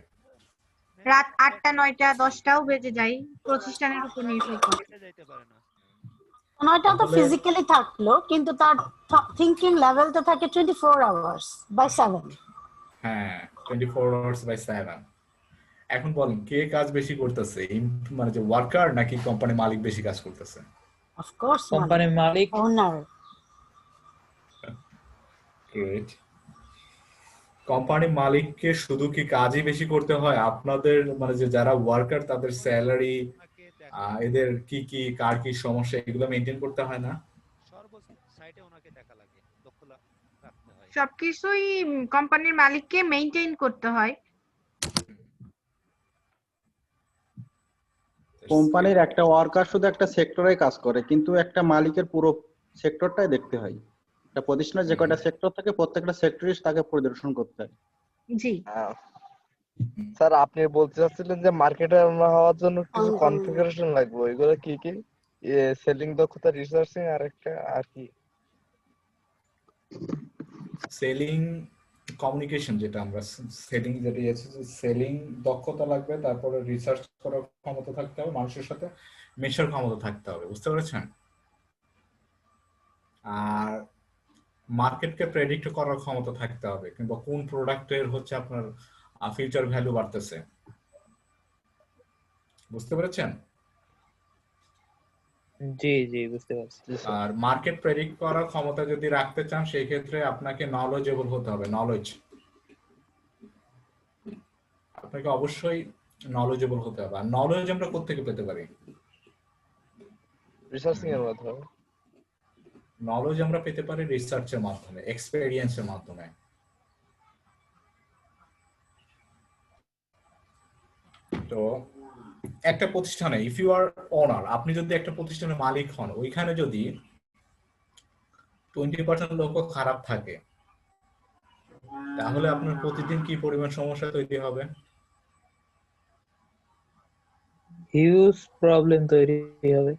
রাত 8টা 9টা 10টাও বেজে যায়, প্রতিষ্ঠানের উপর নির্ভর করে। কেটে যাইতে পারে না। নয়টা তো তাহলে ফিজিক্যালি থাকলো কিন্তু তার থিংকিং লেভেলটা থাকে 24 আওয়ার্স বাই 7। হ্যাঁ, 24 আওয়ার্স বাই 7। এখন বলেন কে কাজ বেশি করতেছে, মানে যে ওয়ার্কার নাকি কোম্পানি মালিক বেশি কাজ করতেছে? অফ কোর্স কোম্পানির মালিক। ওনার। গ্রেট। কোম্পানি মালিককে শুধু কি কাজই বেশি করতে হয়? আপনাদের মানে যে যারা ওয়ার্কার তাদের স্যালারি, ওনাকে দেখা এদের কি কি কার কি সমস্যা এগুলো মেনটেন করতে হয় না? সর্ব সাইডে ওনাকে দেখা লাগে, লক্ষ্য রাখতে হয়। সবকিছুই কোম্পানির মালিককে মেইনটেইন করতে হয়। কোম্পানির একটা ওয়ার্কার শুধু একটা সেক্টরে কাজ করে কিন্তু একটা মালিকের পুরো সেক্টরটাই দেখতে হয়। একটা প্রতিষ্ঠানের যে কয়টা সেক্টর থাকে প্রত্যেকটা সেক্টরই তাকে পরিদর্শন করতে হয়। জি স্যার আপনি বলতে চাচ্ছিলেন যে মার্কেটার হওয়ার জন্য কিছু কনফিগারেশন লাগবে, ওইগুলো কি কি? সেলিং দক্ষতা, রিসার্চিং আর একটা আর কি? সেলিং কমিউনিকেশন, যেটা আমরা সেলিং, যেটা সেলিং দক্ষতা লাগবে, তারপরে রিসার্চ করার ক্ষমতা থাকতে হবে, মানুষের সাথে মেশার ক্ষমতা থাকতে হবে, বুঝতে পেরেছেন? আর মার্কেটকে প্রেডিক্ট করার ক্ষমতা থাকতে হবে, কিংবা কোন প্রোডাক্টের হচ্ছে আপনার ফিউচার ভ্যালু বাড়তেছে, বুঝতে পেরেছেন? জি জি বুঝতে পারছি। আর মার্কেট প্রেডিক্ট করার ক্ষমতা যদি রাখতে চান, সেই ক্ষেত্রে আপনাকে নলেজেবল হতে হবে। আপনাকে অবশ্যই নলেজেবল হতে হবে। আর নলেজ আমরা কোত্থেকে পেতে পারি? রিসার্চিং এর মাধ্যমে। নলেজ আমরা পেতে পারি রিসার্চের মাধ্যমে, এক্সপেরিয়েন্সের মাধ্যমে। তো একটা প্রতিষ্ঠানে, ইফ ইউ আর ওনার, আপনি যদি একটা প্রতিষ্ঠানের মালিক হন, ওইখানে যদি 20% লোক খারাপ থাকে, তাহলে আপনার প্রতিদিন কি পরিমাণ সমস্যা তৈরি হবে? হিউজ প্রবলেম তৈরি হবে।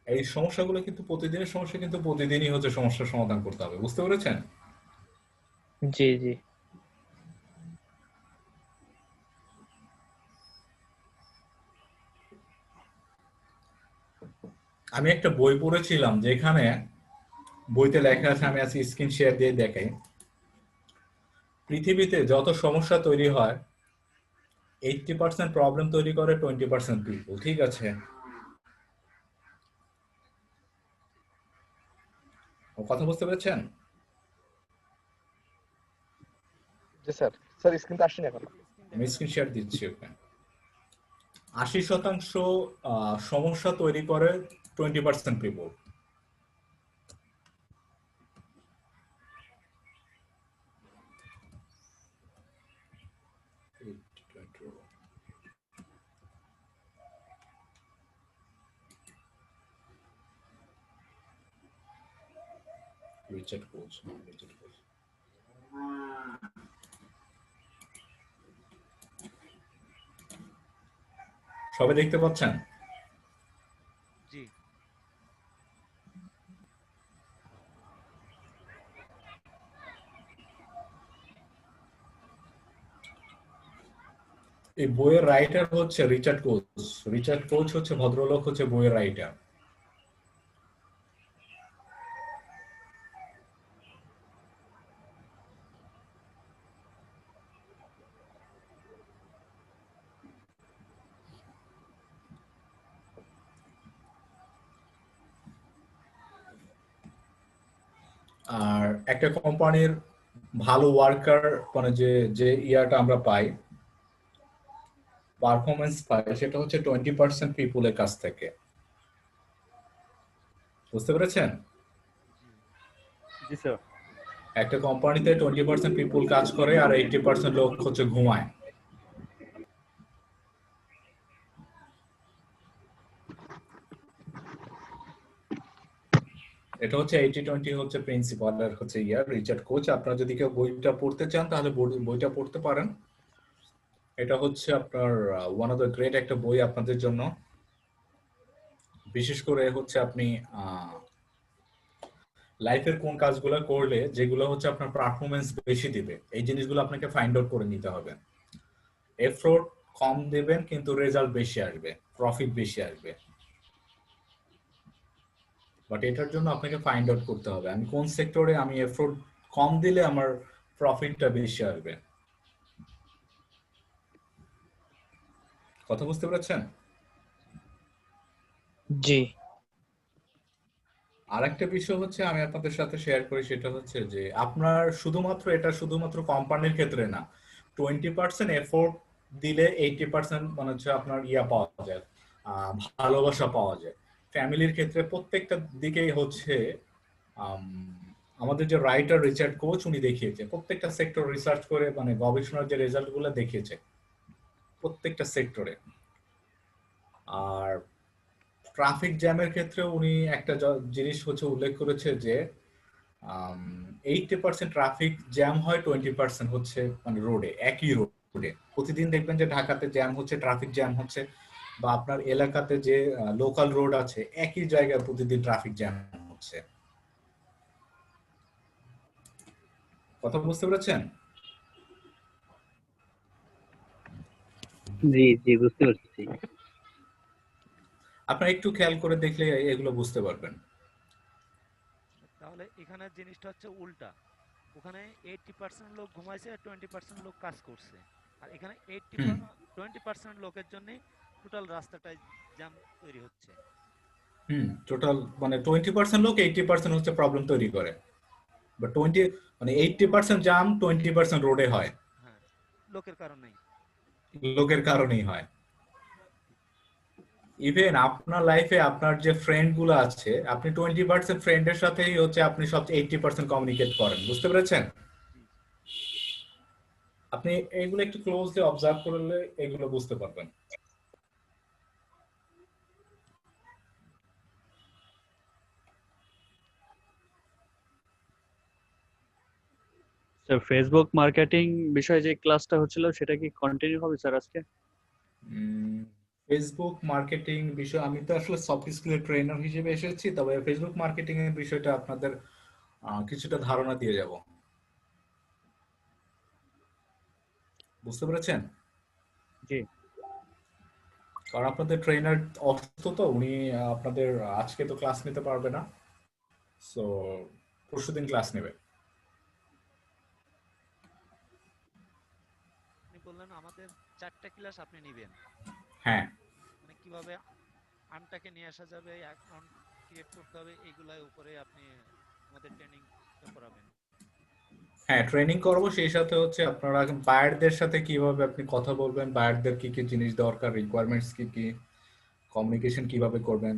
এই সমস্যাগুলো কিন্তু প্রতিদিনের সমস্যা, কিন্তু প্রতিদিনই হচ্ছে সমস্যার সমাধান করতে হবে, বুঝতে পেরেছেন? জি জি। আমি একটা বই পড়েছিলাম, যেখানে বইতে লেখা আছে, আমি আজকে স্ক্রিন শেয়ার দিয়ে দেখাই। পৃথিবীতে যত সমস্যা তৈরি হয়, 80% প্রবলেম তৈরি করে 20% পিপল, ঠিক আছে? কথা বুঝতে পেরেছেন? জি স্যার। স্যার স্ক্রিন তো আসছে না এখন। আমি স্ক্রিন শেয়ার দিচ্ছি ওকে। 80% সমস্যা তৈরি করে 20% পিপল। রিচার্ড কোচ, সবাই দেখতে পাচ্ছেন? জি। এই বইয়ের রাইটার হচ্ছে রিচার্ড কোচ। রিচার্ড কোচ হচ্ছে ভদ্রলোক, হচ্ছে বইয়ের রাইটার। আর একটা কোম্পানির ভালো ওয়ার্কার, মানে যে যে ইয়াটা আমরা পাই, পারফরমেন্স পাই, সেটা হচ্ছে 20% পিপুলের কাছ থেকে, বুঝতে পেরেছেন? জি স্যার। একটা কোম্পানিতে 20% পিপুল কাজ করে, আর 80% লোক হচ্ছে ঘুমায়। এটা হচ্ছে 80-20 হচ্ছে প্রিন্সিপাল, আর হচ্ছে ইয়ার রিচার্ড কোচ। আপনারা যদি কেউ বইটা পড়তে চান, তাহলে বইটা পড়তে পারেন। এটা হচ্ছে আপনার ওয়ান অফ দ্য গ্রেট একটা বই আপনাদের জন্য। বিশেষ করে হচ্ছে আপনি লাইফের কোন কাজগুলো করলে, যেগুলো হচ্ছে আপনার পারফরমেন্স বেশি দিবে, এই জিনিসগুলো আপনাকে ফাইন্ড আউট করে নিতে হবে। এফোর্ট কম দেবেন কিন্তু রেজাল্ট বেশি আসবে, প্রফিট বেশি আসবে। বাট এটার জন্য আপনাকে ফাইন্ড আউট করতে হবে আমি কোন সেক্টরে আমি এফোর্ট কম দিলে আমার প্রফিটটা বেশি আসবে। কথা বুঝতে পেরেছেন? জি। আরেকটা বিষয় হচ্ছে আমি আপনাদের সাথে শেয়ার করি, সেটা হচ্ছে যে আপনার শুধুমাত্র কোম্পানির ক্ষেত্রে না, 20% এফোর্ট দিলে 80% মানে হচ্ছে আপনার পাওয়া যায়, ভালোবাসা পাওয়া যায়। ফ্যামিলির ক্ষেত্রে প্রত্যেকটা দিকেই হচ্ছে আমাদের যে রাইটার রিচার্ড কোচ, উনি দেখিয়েছে প্রত্যেকটা সেক্টর রিসার্চ করে, মানে গবেষণার যে রেজাল্ট গুলো দেখিয়েছে প্রত্যেকটা সেক্টরে। আর ট্রাফিক জ্যামের ক্ষেত্রে উনি একটা জিনিস হচ্ছে উল্লেখ করেছে যে 80% ট্রাফিক জ্যাম হয়, 20% হচ্ছে মানে রোডে, একই রোডে। প্রতিদিন দেখবেন যে ঢাকাতে জ্যাম হচ্ছে, ট্রাফিক জ্যাম হচ্ছে, বা আপনার এলাকাতে যে লোকাল রোড আছে, একই জায়গায় প্রতিদিন ট্রাফিক জ্যাম হচ্ছে। কথা বুঝতে পেরেছেন? জি জি বুঝতে পারছি। আপনারা একটু খেয়াল করে দেখলে এগুলো বুঝতে পারবেন। তাহলে এখানে জিনিসটা হচ্ছে উল্টা, ওখানে 80% লোক ঘুমাইছে আর 20% লোক কাজ করছে, আর এখানে হুম 20% লোকের জন্য টোটাল রাস্তাটায় জ্যাম তৈরি হচ্ছে। টোটাল মানে 20% লোক 80% হচ্ছে প্রবলেম তৈরি করে, বা 80% জাম 20% রোডে হয়, হ্যাঁ, লোকের কারণেই। লোকের কারণেই হয়। ইভেন আপনার লাইফে আপনার যে ফ্রেন্ড গুলো আছে, আপনি 20% ফ্রেন্ডের সাথেই হচ্ছে আপনি সব 80% কমিউনিকেট করেন, বুঝতে পেরেছেন? জি আপনি এগুলো একটু ক্লোজলি অবজার্ভ করলে এগুলো বুঝতে পারবেন। স্যার ফেসবুক মার্কেটিং বিষয়ে যে ক্লাসটা হচ্ছিল সেটা কি কন্টিনিউ হবে স্যার আজকে? ফেসবুক মার্কেটিং বিষয়, আমি তো আসলে সফট স্কিলের ট্রেনার হিসেবে এসেছি, তবে ফেসবুক মার্কেটিং এর বিষয়টা আপনাদের কিছুটা ধারণা দিয়ে যাব, বুঝতে পেরেছেন? জি কারণ আপনাদের ট্রেনার অসুস্থ, তো উনি আপনাদের আজকে তো ক্লাস নিতে পারবে না, সো পরশুদিন ক্লাস নেবে। আপনি বললেন আমাদের 4টা ক্লাস আপনি নেবেন, হ্যাঁ মানে কিভাবে আর্নটাকে নিয়ে আসা যাবে, অ্যাকাউন্ট ক্রিয়েট করতে হবে, এইগুলোর উপরে আপনি আমাদের ট্রেনিং করাবেন। হ্যাঁ, ট্রেনিং করবো, সেই সাথে হচ্ছে আপনারা বায়ারদের সাথে কিভাবে আপনি কথা বলবেন, বায়ারদের কি কি জিনিস দরকার, রিকোয়ারমেন্টস কি কি, কমিউনিকেশন কিভাবে করবেন,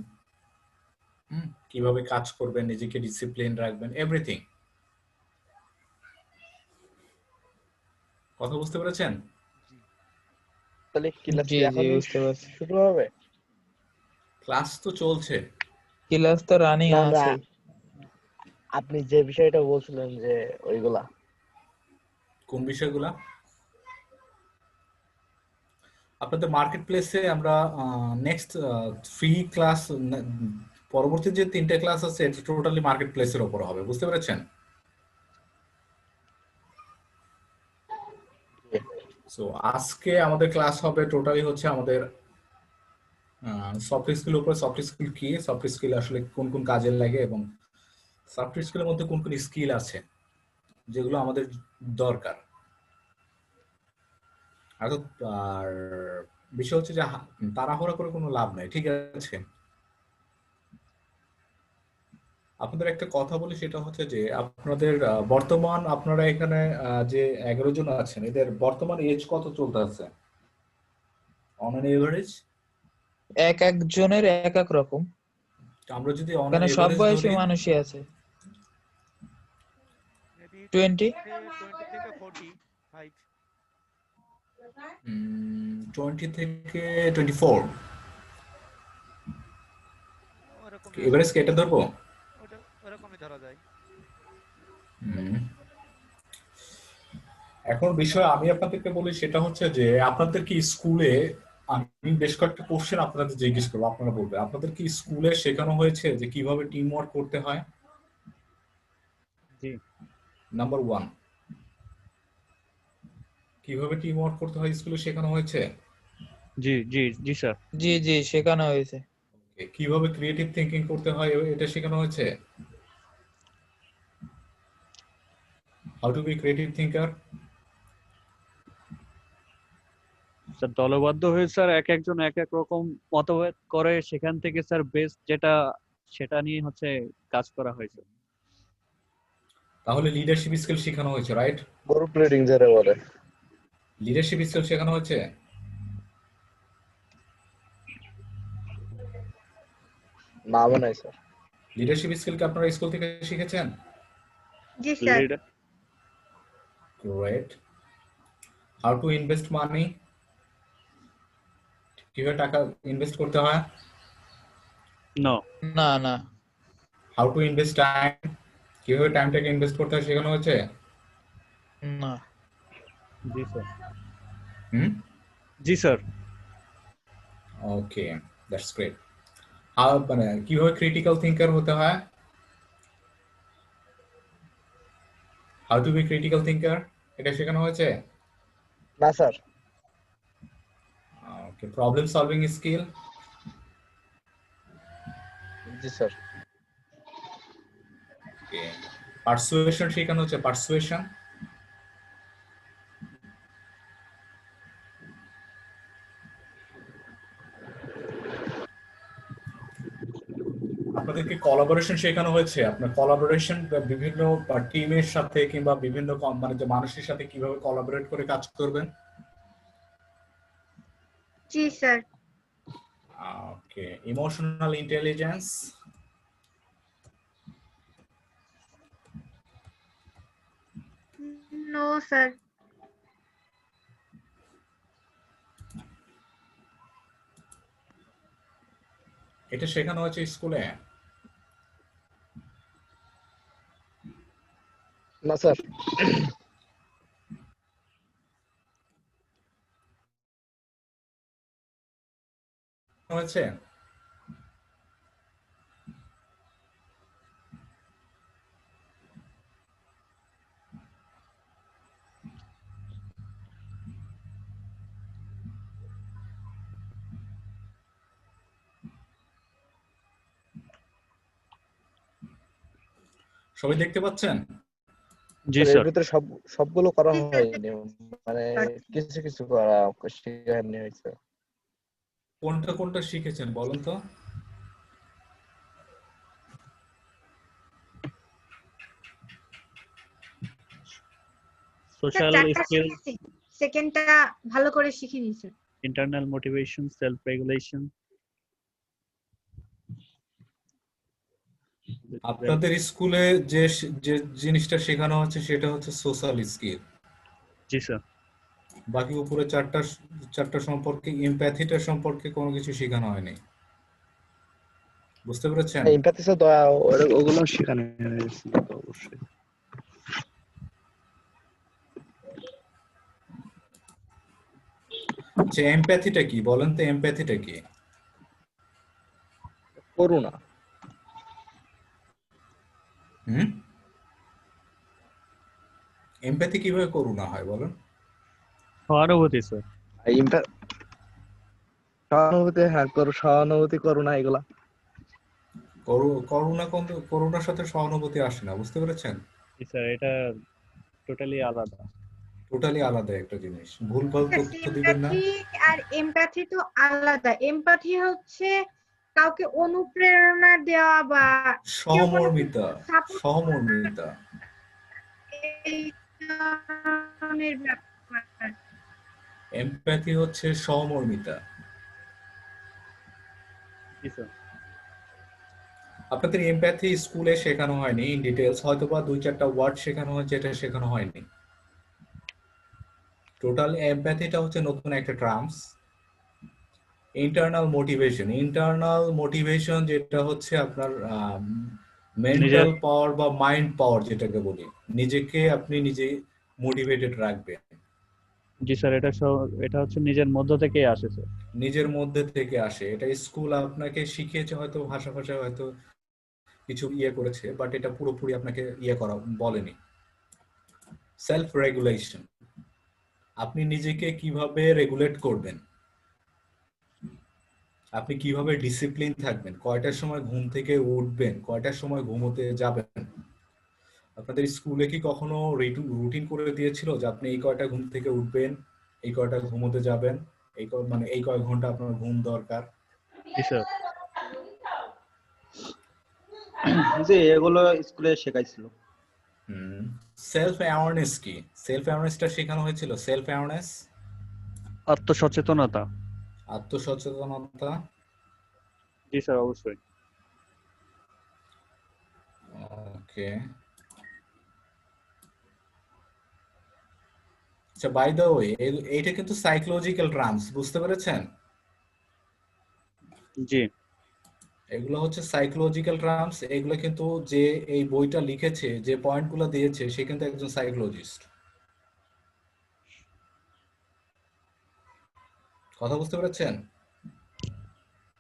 কিভাবে কাজ করবেন, নিজেকে ডিসিপ্লিন রাখবেন, এভরিথিং। কথা বুঝতে পেরেছেন? জি তাহলে ক্লাস জি কি জি এখনই বুঝতে পারছি। শুরু হবে? ক্লাস তো চলছে। ক্লাস তো রানিং না না, আছে। আপনি যে বিষয়টা বলছিলেন যে ওইগুলা। কোন বিষয়গুলা? আপনাদের মার্কেট প্লেসে আমরা নেক্সট ফ্রি ক্লাস, পরবর্তী যে 3টে ক্লাস আছে এটা টোটালি মার্কেট প্লেসের উপর হবে, বুঝতে পেরেছেন? সো আজকে আমাদের ক্লাস হবে টোটালি হচ্ছে আমাদের সফট স্কিল উপর, সফট স্কিল কি, সফট স্কিল আসলে কোন কোন কাজে লাগে, এবং সফট স্কিলের মধ্যে কোন কোন স্কিল আছে যেগুলো আমাদের দরকার। আর আর বিষয় হচ্ছে যে তাড়াহুড়া করে কোনো লাভ নাই, ঠিক আছে? আপনাদের একটা কথা বলি, সেটা হচ্ছে যে আপনাদের বর্তমান আপনারা এখানে যে 11 জন আছেন, এদের বর্তমান এজ কত চলতেছে অন অ্যান এভারেজ? এক একজনের এক এক রকম, আমরা যদি অন অ্যান এখানে সব এভারেজ বয়সী ধরি, মানুষই আছে। মেবি 20। 20 থেকে 45 20 থেকে 24 ওরকমই আসবে, এভারেজ কেটে ধরবো। ওটা ওরকমই ধরা যায়। হুম। এখন বিষয় আমি আপনাদেরকে বলি, সেটা হচ্ছে যে আপনাদের কি স্কুলে, আমি বেশ কয়েকটা কোশ্চেন আপনাদের জিজ্ঞেস করবো, আপনারা বলবেন আপনাদের কি স্কুলে শেখানো হয়েছে যে কিভাবে টিম ওয়ার্ক করতে হয়? জি নাম্বার 1, কিভাবে টিম ওয়ার্ক করতে হয় স্কুলে শেখানো হয়েছে? জি জি জি স্যার। জি জি শেখানো হয়েছে। কিভাবে ক্রিয়েটিভ থিঙ্কিং করতে হয় এটা শেখানো হয়েছে? How to be creative thinker? Sir দলবদ্ধ হয়ে স্যার এক একজন এক এক রকম মতভেদ করে, সেখান থেকে স্যার বেস্ট যেটা সেটা নিয়ে হচ্ছে কাজ করা হয়েছে। তাহলে লিডারশিপ স্কিল শেখানো হয়েছে, রাইট? গ্রুপ রিডিং যারা বলে। লিডারশিপ স্কিল শেখানো হয়েছে? না বানাই স্যার। লিডারশিপ স্কিল কি আপনারা স্কুল থেকে শিখেছেন? জি sir. Leader great. How to invest money, কিভাবে টাকা ইনভেস্ট করতে হয়? নো না না। হাউ টু ইনভেস্ট টাইম, কিভাবে টাইমটাকে ইনভেস্ট করতে হয় শেখানো হয়েছে? না। জি স্যার। হুম, জি স্যার। Okay, that's great. মানে কিভাবে ক্রিটিক্যাল থিঙ্কার হতে হয়? How to be critical thinker এটা শেখানো হয়েছে? না sir. Okay, problem solving skill? জি স্যার। ওকে, পারসুয়েশন শেখানো হচ্ছে? পারসুয়েশন? আপনাদেরকে কোলাবোরেশন শেখানো হয়েছে? আপনার কোলাবোরেশন বিভিন্ন টিমের সাথে কিংবা বিভিন্ন মানে যে মানুষের সাথে কিভাবে কোলাবোরেট করে কাজ করবেন? জি sir. Okay, emotional intelligence? No sir. এটা শেখানো হয়েছে স্কুলে? না স্যার। হয়েছে? সবাই দেখতে পাচ্ছেন? জি স্যার এর স্যার। ভিতরে সবগুলো করা হয়নি, মানে কিছু কিছু করা শেখানো হয়েছে। কোনটা কোনটা শিখেছেন বলুন তো? সোশ্যাল চারটা স্কিল, শিখেছি, সেকেন্ডটা ভালো করে শিখিনি sir. Internal motivation, self regulation. আপনাদের স্কুলে যে যে জিনিসটা শেখানো হচ্ছে সেটা হচ্ছে সোশ্যাল স্কিল। জি স্যার। বাকি উপরে চারটা সম্পর্কে, এমপ্যাথিটা সম্পর্কে কোনো কিছু শেখানো হয়নি। বুঝতে পেরেছেন? এমপ্যাথি স্যার ওগুলো শেখানো হয়েছে অবশ্যই। যে এমপ্যাথিটা কি বলেন তো? এমপ্যাথিটা কি? করুণা। এমপ্যাথি কিভাবে করুণা হয় বলেন? সহানুভূতি স্যার। সহানুভূতি, হ্যাঁ সহানুভূতি করুণা এগুলা। করুণার সাথে সহানুভূতি আসে না, বুঝতে পেরেছেন? জি স্যার, এটা টোটালি আলাদা। টোটালি আলাদা একটা জিনিস, ভুলভাল তথ্য দিবেন না। সিম্প্যাথি আর এমপ্যাথি তো আলাদা। এমপ্যাথি হচ্ছে কাউকে অনুপ্রেরণা দেওয়া বা সহমর্মিতা, সহমর্মিতা। এই ধরনের ব্যাপার। এমপ্যাথি হচ্ছে সহমর্মিতা। জি স্যার। আপনাদের এমপ্যাথি স্কুলে শেখানো হয়নি ইন ডিটেইলস, হয়তোবা 2-4টা ওয়ার্ড শেখানো হয়েছে, এটা শেখানো হয়নি। টোটাল এমপ্যাথিটা হচ্ছে নতুন একটা টার্মস। ইন্টারনাল মোটিভেশন যেটা হচ্ছে আপনার মেন্টাল পাওয়ার বা মাইন্ড পাওয়ার যেটাকে বলি, নিজেকে আপনি নিজে মোটিভেটেড রাখবেন। জি স্যার, এটা হচ্ছে নিজের মধ্য থেকেই আসে স্যার। নিজের মধ্যে থেকে আসে। এটা স্কুল আপনাকে শিখিয়েছে, হয়তো ভাষায় হয়তো কিছু করেছে, বাট এটা পুরোপুরি আপনাকে করা বলেনি। সেলফ রেগুলেশন, আপনি নিজেকে কিভাবে রেগুলেট করবেন, আপনি কিভাবে ডিসিপ্লিন থাকবেন, কয়টার সময় ঘুম থেকে উঠবেন, কয়টার সময় ঘুমোতে যাবেন। আপনাদের স্কুলে কি কখনো রুটিন করে দিয়েছিল যে আপনি এই কয়টা ঘুম থেকে উঠবেন, এই কয়টা ঘুমোতে যাবেন, মানে এই কয় ঘন্টা আপনার ঘুম দরকার? জি স্যার। যে এগুলো স্কুলে শেখাইছিল। সেলফ অ্যাওয়ারনেস কি? সেলফ অ্যাওয়ারনেসটা শেখানো হয়েছিল? সেলফ অ্যাওয়ারনেস, আত্মসচেতনতা। আত্মসচেতনতা। জি স্যার, অবশ্যই। ওকে, আচ্ছা, বাই দ্য ওয়ে এইটা কিন্তু সাইকোলজিক্যাল টার্মস, বুঝতে পেরেছেন? জি। এগুলো হচ্ছে সাইকোলজিক্যাল টার্মস। এগুলো কিন্তু যে এই বইটা লিখেছে, যে পয়েন্টগুলো দিয়েছে, সে কিন্তু একজন সাইকোলজিস্ট। কথা বুঝতে পেরেছেন?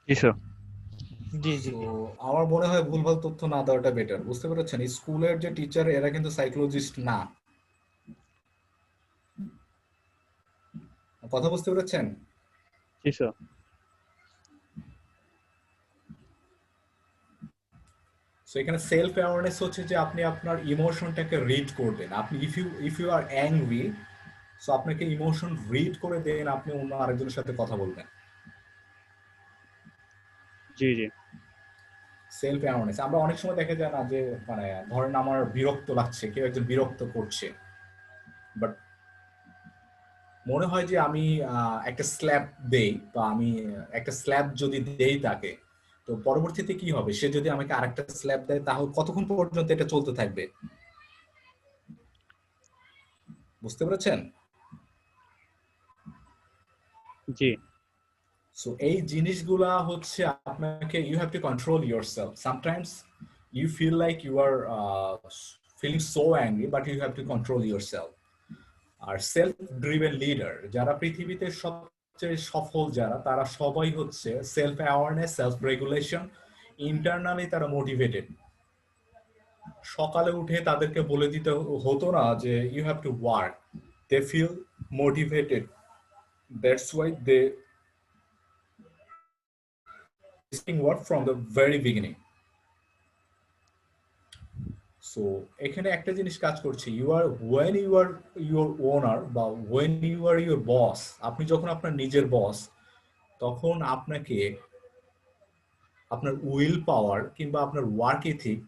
জি স্যার। জি জি। তো আমার মনে হয় ভুলভাল তথ্য না দেওয়াটা বেটার, বুঝতে পেরেছেন? স্কুলের যে টিচার এরা কিন্তু সাইকোলজিস্ট না। কথা বুঝতে পেরেছেন? জি স্যার। সো এখানে সেলফ অ্যাওয়ারনেস হচ্ছে যে আপনি আপনার ইমোশনটাকে রিড করবেন। আপনি if you are angry, so আপনাকে ইমোশন রিড করে দেন, আপনি অন্য আরেকজনের সাথে কথা বলবেন। জি জি। সেলফ অ্যাওয়ারনেস আমরা অনেক সময় দেখা যায় না যে মানে ধরেন আমার বিরক্ত লাগছে, কেউ একজন বিরক্ত করছে, বাট মনে হয় যে আমি একটা স্ল্যাপ দেই বা আমি একটা স্ল্যাপ যদি দেই তাকে, তো পরবর্তীতে কি হবে? সে যদি আমাকে আরেকটা স্ল্যাপ দেয় তাহলে কতক্ষণ পর্যন্ত এটা চলতে থাকবে? বুঝতে পেরেছেন? জি। সো এই জিনিসগুলা হচ্ছে আপনাকে you have to control yourself. Sometimes you feel like you are feeling so angry, but you have to control yourself. আর সেলফ ড্রিভেন লিডার যারা পৃথিবীতে সবচেয়ে সফল যারা, তারা সবাই হচ্ছে self awareness, self regulation, internally তারা মোটিভেটেড। সকালে উঠে তাদেরকে বলে দিতে হতো না যে you have to work, they feel motivated, that's why they work from the very beginning. So এখানে একটা জিনিস কাজ করছে, when you are your owner বা when you are your boss, আপনি যখন আপনার নিজের বস, তখন আপনাকে আপনার উইল পাওয়ার কিংবা আপনার ওয়ার্ক এথিক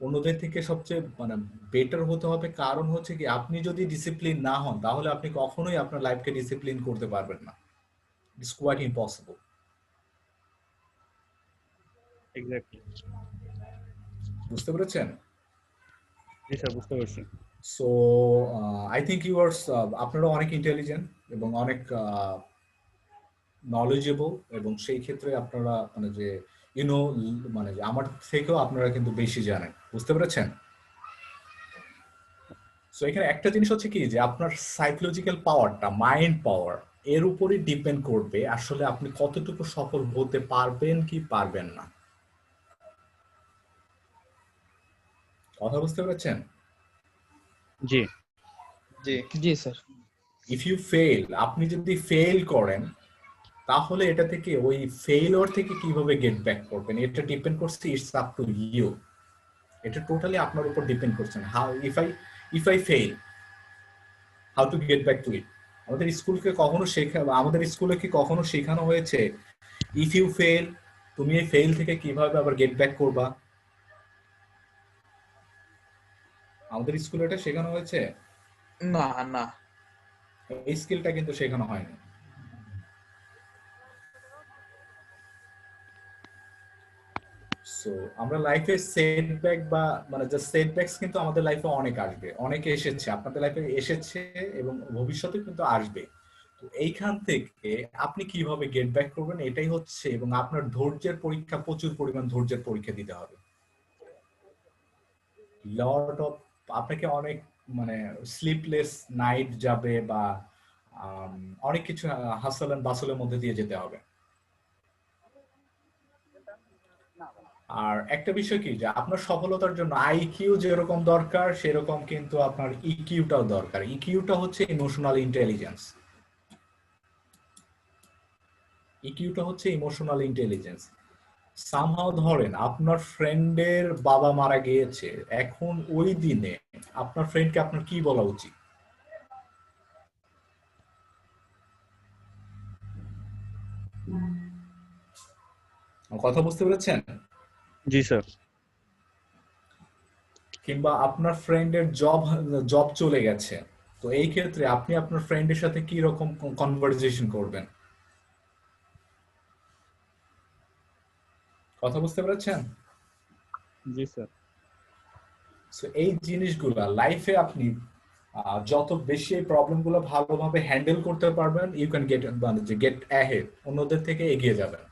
অন্যদের থেকে সবচেয়ে মানে বেটার হতে হবে। কারণ হচ্ছে কি, আপনি যদি ডিসিপ্লিন না হন তাহলে আপনি কখনোই আপনার লাইফকে ডিসিপ্লিন করতে পারবেন না। It's quite impossible. এক্স্যাক্টলি। বুঝতে পেরেছেন? জি স্যার, বুঝতে পারছি। So I think you are, আপনারা অনেক ইন্টেলিজেন্ট এবং অনেক নলেজেবল, এবং সেই ক্ষেত্রে আপনারা মানে যে ইউনো মানে যে আমার থেকেও আপনারা কিন্তু বেশি জানেন। বুঝতে পেরেছেন? সো এখানে একটা জিনিস হচ্ছে কি, যে আপনার সাইকোলজিক্যাল পাওয়ারটা, মাইন্ড পাওয়ার, এর উপরই ডিপেন্ড করবে আসলে আপনি কতটুকু সফল হতে পারবেন কি পারবেন না। কথা বুঝতে পেরেছেন? জি জি জি স্যার। ইফ ইউ ফেল, আপনি যদি ফেল করেন তাহলে এটা থেকে, ওই ফেইলিওর থেকে কিভাবে গেট ব্যাক করবেন, এটা ডিপেন্ড করছে, ইটস আপ টু ইউ। এটা টোটালি আপনার উপর ডিপেন্ড করছে। How if I fail, how to get back to it. আমাদের স্কুলে কি কখনো শেখানো হয়েছে ইফ ইউ ফেল, তুমি এই ফেল থেকে কিভাবে আবার গেট ব্যাক করবা? আমাদের স্কুলে এটা শেখানো হয়েছে? না না। এই স্কিলটা কিন্তু শেখানো হয়নি। সো আমরা লাইফে সেটব্যাক বা মানে যে সেটব্যাকস কিন্তু আমাদের লাইফে অনেক আসবে, অনেকে এসেছে, আপনাদের লাইফে এসেছে এবং ভবিষ্যতে কিন্তু আসবে। তো এইখান থেকে আপনি কিভাবে গেট ব্যাক করবেন এটাই হচ্ছে, এবং আপনার ধৈর্যের পরীক্ষা, প্রচুর পরিমাণ ধৈর্যের পরীক্ষা দিতে হবে। লট অফ, আপনাকে অনেক মানে স্লিপলেস নাইট যাবে বা অনেক কিছু হাসল এন্ড বাসলের মধ্যে দিয়ে যেতে হবে। আর একটা বিষয় কি, যে আপনার সফলতার জন্য আইকিউ যেরকম দরকার সেরকম কিন্তু আপনার ইকিউটাও দরকার। ইকিউটা হচ্ছে ইমোশনাল ইন্টেলিজেন্স। ইকিউটা হচ্ছে ইমোশনাল ইন্টেলিজেন্স। সামহাও ধরেন আপনার ফ্রেন্ডের বাবা মারা গিয়েছে, এখন ওই দিনে আপনার ফ্রেন্ডকে আপনার কি বলা উচিত? কথা বুঝতে পেরেছেন? জি স্যার। কিংবা আপনার ফ্রেন্ডের জব চলে গেছে, তো এই ক্ষেত্রে আপনি আপনার ফ্রেন্ডের সাথে কি রকম কনভারসেশন করবেন? কথা বুঝতে পেরেছেন? জি স্যার। সো এই জিনিসগুলা লাইফে আপনি যত বেশি এই প্রবলেমগুলো ভালোভাবে হ্যান্ডেল করতে পারবেন, ইউ ক্যান গেট অ্যাহেড, অন্যদের থেকে এগিয়ে যাবেন।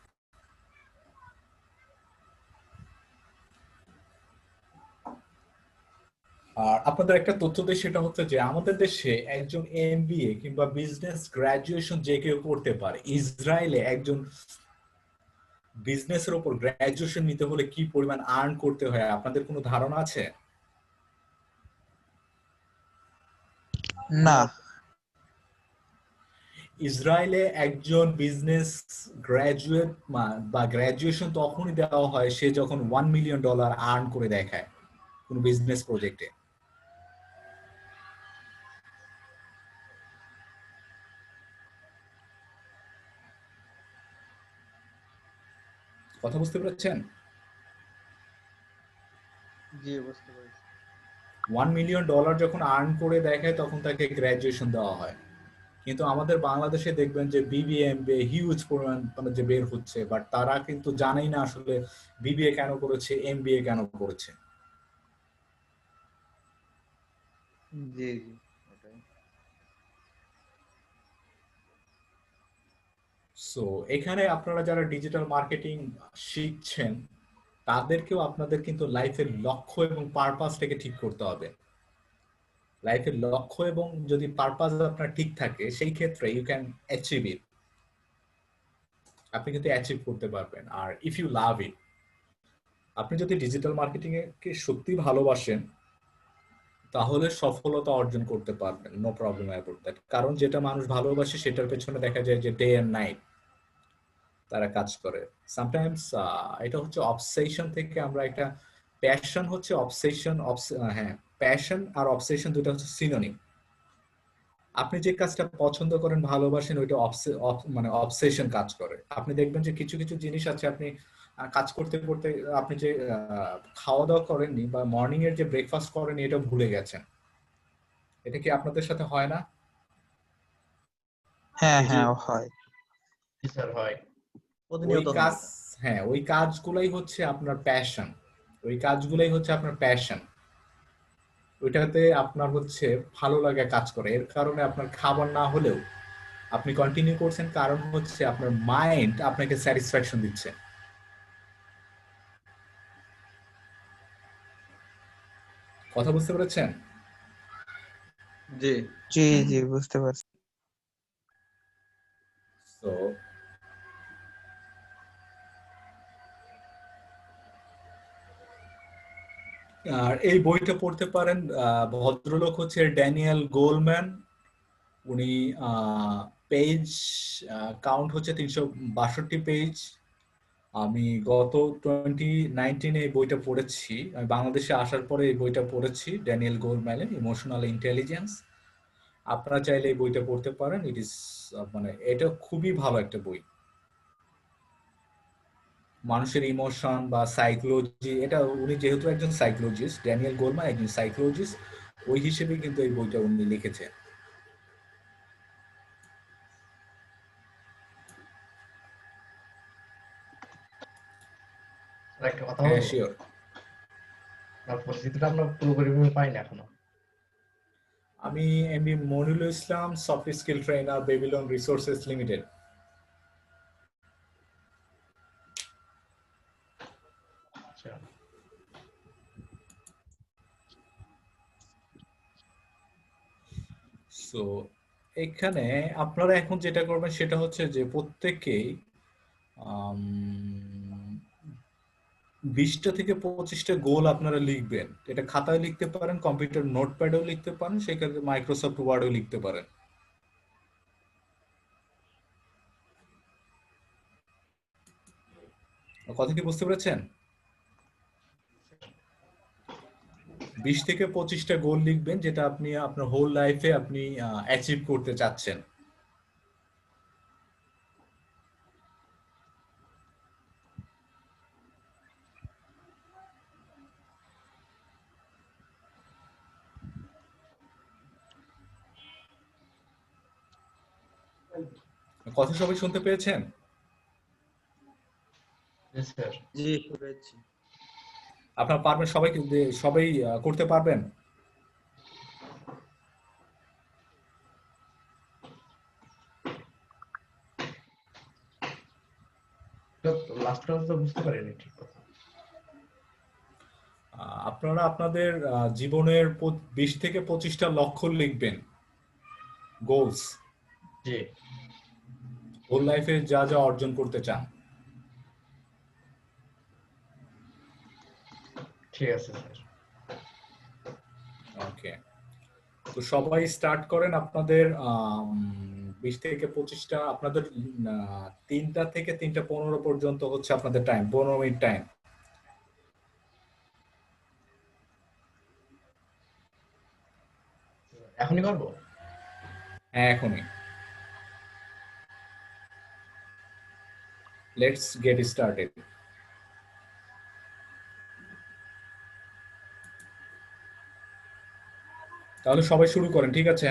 আর আপনাদের একটা তথ্য দেয়, সেটা হচ্ছে যে আমাদের দেশে একজন এমবিএ কিংবা বিজনেস গ্রাজুয়েশন যে কেউ করতে পারে। ইসরায়েলে একজন বিজনেসের উপর গ্রাজুয়েশন নিতে হলে কি পরিমাণ আর্ন করতে হয়, আপনাদের কোনো ধারণা আছে? না। ইসরায়েলে একজন বিজনেস গ্রাজুয়েট বা গ্রাজুয়েশন তখনই দেওয়া হয় সে যখন $1 মিলিয়ন আর্ন করে দেখায় কোন বিজনেস প্রজেক্টে। কথা বুঝতে পারছেন? জি বুঝতে পারছি। $1 মিলিয়ন যখন আর্ন করে দেখায় তখন তাকে গ্রাজুয়েশন দেওয়া হয়। কিন্তু আমাদের বাংলাদেশে দেখবেন যে বিবিএ এমবিএ হিউজ পরিমাণ মানে যে বের হচ্ছে, বাট তারা কিন্তু জানেই না আসলে বিবিএ কেন করেছে, এমবিএ কেন করেছে। জি জি ওটাই। সো এখানে আপনারা যারা ডিজিটাল মার্কেটিং শিখছেন তাদেরকেও আপনাদের কিন্তু লাইফের লক্ষ্য এবং পারপাসটাকে ঠিক করতে হবে। লাইফের লক্ষ্য এবং যদি পারপাস আপনার ঠিক থাকে সেই ক্ষেত্রে ইউ ক্যান অ্যাচিভ ইট, আপনি কিন্তু অ্যাচিভ করতে পারবেন। আর ইফ ইউ লাভ ইট, আপনি যদি ডিজিটাল মার্কেটিং কে সত্যি ভালোবাসেন তাহলে সফলতা অর্জন করতে পারবেন, নো প্রবলেম অ্যাবাউট দ্যাট। কারণ যেটা মানুষ ভালোবাসে সেটার পেছনে দেখা যায় যে ডে এন্ড নাইট তারা কাজ করে। সামটাইমস এটা হচ্ছে অবসেশন থেকে আমরা একটা প্যাশন হচ্ছে অবসেশন, হ্যাঁ প্যাশন আর অবসেশন দুটো হচ্ছে সিনোনিম। আপনি যে কাজটা পছন্দ করেন ভালোবাসেন ওইটা মানে অবসেশন কাজ করে। আপনি দেখবেন যে কিছু কিছু জিনিস আছে আপনি কাজ করতে করতে আপনি যে খাওয়া দাওয়া করেননি বা মর্নিং এর যে ব্রেকফাস্ট করেননি এটা ভুলে গেছেন। এটা কি আপনাদের সাথে হয় না? হ্যাঁ হ্যাঁ হয়। স্যার হয়, ওই প্রতিনিয়ত হয় কাজ, এটা। হ্যাঁ ওই কাজগুলাই হচ্ছে আপনার প্যাশন, ওই কাজগুলাই হচ্ছে আপনার প্যাশন, ওইটাতে আপনার হচ্ছে ভালো লাগে কাজ করে। এর কারণে আপনার খাবার না হলেও আপনি কন্টিনিউ করছেন, কারণ হচ্ছে আপনার মাইন্ড আপনাকে স্যাটিসফ্যাকশন দিচ্ছে। কথা বুঝতে পেরেছেন? জি জি জি বুঝতে পারছি। তো আর এই বইটা পড়তে পারেন। ভদ্রলোক হচ্ছে ড্যানিয়েল গোলম্যান। উনি পেজ কাউন্ট হচ্ছে 362 পেজ। আমি গত 2019 এই বইটা পড়েছি, আমি বাংলাদেশে আসার পরে এই বইটা পড়েছি, ড্যানিয়েল গোলম্যানের ইমোশনাল ইন্টেলিজেন্স। আপনারা চাইলে এই বইটা পড়তে পারেন। ইট ইজ মানে এটা খুবই ভালো একটা বই। মানুষের ইমোশন বা সাইকোলজি, এটা উনি যেহেতু একজন সাইকোলজিস্ট, ড্যানিয়েল গোলম্যান একজন সাইকোলজিস্ট, ওই হিসেবে কিন্তু এই বইটা উনি লিখেছেন। স্যার একটা কথা হ্যাঁ বলবো, শিওর। আপনার পরিচিতিটা আমরা পুরোপুরিভাবে পাই না এখনো। আমি MB Monirul Islam, soft skill trainer, Babylon Resources Limited. আচ্ছা সো এখানে আপনারা এখন যেটা করবেন সেটা হচ্ছে যে প্রত্যেকেই 20টা থেকে 25টা গোল আপনারা লিখবেন। এটা খাতায় লিখতে পারেন, কম্পিউটার নোটপ্যাডেও লিখতে পারেন, সেক্ষেত্রে মাইক্রোসফট ওয়ার্ডেও লিখতে পারেন। কথা কি বুঝতে পেরেছেন? 20 থেকে 25টা গোল লিখবেন যেটা আপনি আপনার হোল লাইফে আপনি অ্যাচিভ করতে চাচ্ছেন। কথা সবাই শুনতে পেয়েছেন? স্যার জি শুনেছি। আপনারা পারবেন, সবাই সবাই করতে পারবেন? লাস্টটা তো বুঝতে পারিনি ঠিক কথা। আপনারা আপনাদের জীবনের 20 থেকে 25টা লক্ষ্য লিখবেন, গোলস। জি হোল লাইফে যা যা অর্জন করতে চান। ঠিক আছে স্যার। ওকে, তো সবাই স্টার্ট করেন আপনাদের থেকে 25টা আপনাদের 3টা থেকে 3:15 পর্যন্ত হচ্ছে আপনাদের টাইম, 15 মিনিট টাইম। এখনই করবো? হ্যাঁ, এখনই। Let's get started. তাহলে সবাই শুরু করেন, ঠিক আছে?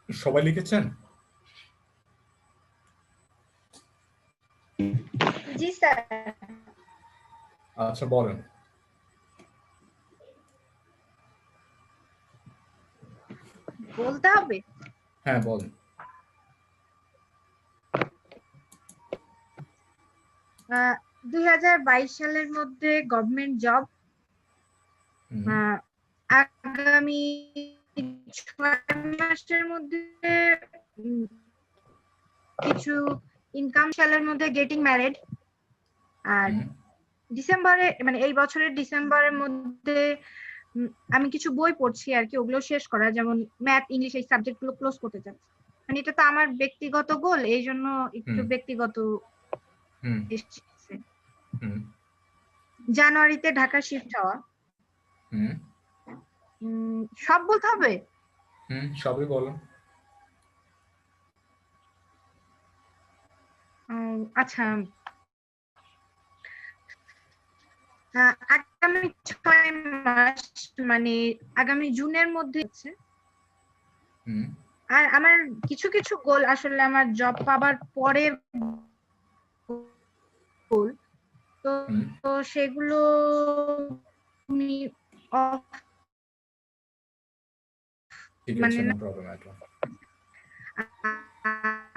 সবাই লিখেছেন? জি স্যার। আচ্ছা বলেন। বলতে হবে? হ্যাঁ বলেন। 2022 সালের মধ্যে গভর্নমেন্ট জব, আগামী 6 মাসের মধ্যে কিছু ইনকাম, সালের মধ্যে গেটিং ম্যারিড, আর ডিসেম্বরে মানে এই বছরের ডিসেম্বরের মধ্যে আমি কিছু বই পড়ছি আর কি, ওগুলো শেষ করা, যেমন ম্যাথ, ইংলিশ এই সাবজেক্ট গুলো ক্লোজ করতে চাচ্ছি। মানে এটা তো আমার ব্যক্তিগত গোল, এই জন্য একটু ব্যক্তিগত। জানুয়ারিতে ঢাকা শিফট হওয়া। সব বলতে হবে? সবই বলেন। আচ্ছা, আগামী 6 মাস মানে আগামী জুনের মধ্যে হচ্ছে। আর আমার কিছু কিছু গোল আসলে আমার জব পাবার পরে গোল, তো সেগুলো মানে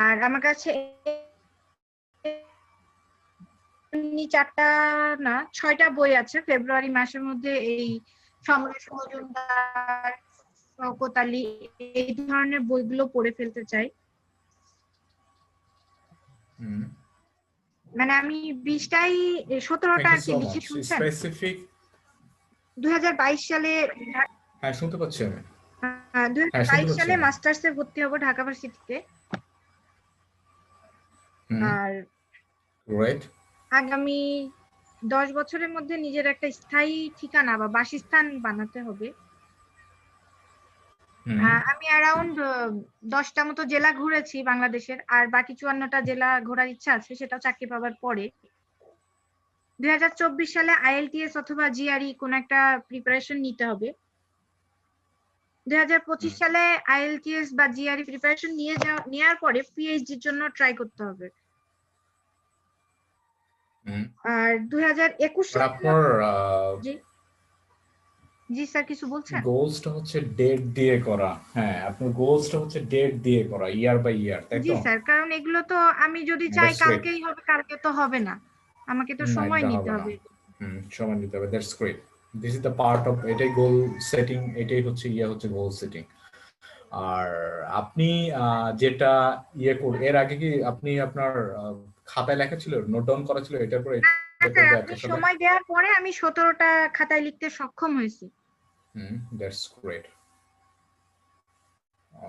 আর আমার কাছে 4টা না 6টা বই আছে ফেব্রুয়ারি মাসের মধ্যে, এই সমরেশ মজুমদার, শওকত আলী এই ধরনের বইগুলো পড়ে ফেলতে চাই। মানে আমি 20টাই 17টা আর কি লিখে শুনছেন। 2022 সালে, হ্যাঁ শুনতে পাচ্ছি আমি। 2022 সালে মাস্টার্সে ভর্তি হব ঢাকা ভার্সিটিতে। আর আগামী 10 বছরের মধ্যে নিজের একটা স্থায়ী ঠিকানা বা বাসস্থান বানাতে হবে। আমি অ্যারাউন্ড 10টা মতো জেলা ঘুরেছি বাংলাদেশের, আর বাকি 54টা জেলা ঘোরার ইচ্ছা আছে, সেটা চাকরি পাওয়ার পরে। 2024 সালে IELTS অথবা GRE কোন একটা প্রিপারেশন নিতে হবে। 2025 সালে IELTS বা GRE প্রিপারেশন নেওয়ার পরে PhD এর জন্য ট্রাই করতে হবে। আর 2021 সালে আপনার জি স্যার কিছু বলছেন? গোলসটা হচ্ছে ডেট দিয়ে করা। হ্যাঁ আপনার গোলসটা হচ্ছে ডেট দিয়ে করা, ইয়ার বাই ইয়ার, তাই তো? জি স্যার, কারণ এগুলো তো আমি যদি চাই কালকেই হবে, কালকে তো হবে না, আমাকে তো সময় নিতে হবে। সময় নিতে হবে। That's great. This is the part of, এটাই গোল সেটিং, এটাই হচ্ছে হচ্ছে গোল সেটিং। আর আপনি যেটা এর আগে কি আপনি আপনার খাতায় লেখা ছিল, নোট ডাউন করা ছিল এটার পরে? আপনি সময় দেওয়ার পরে আমি 17টা খাতায় লিখতে সক্ষম হয়েছি। That's great.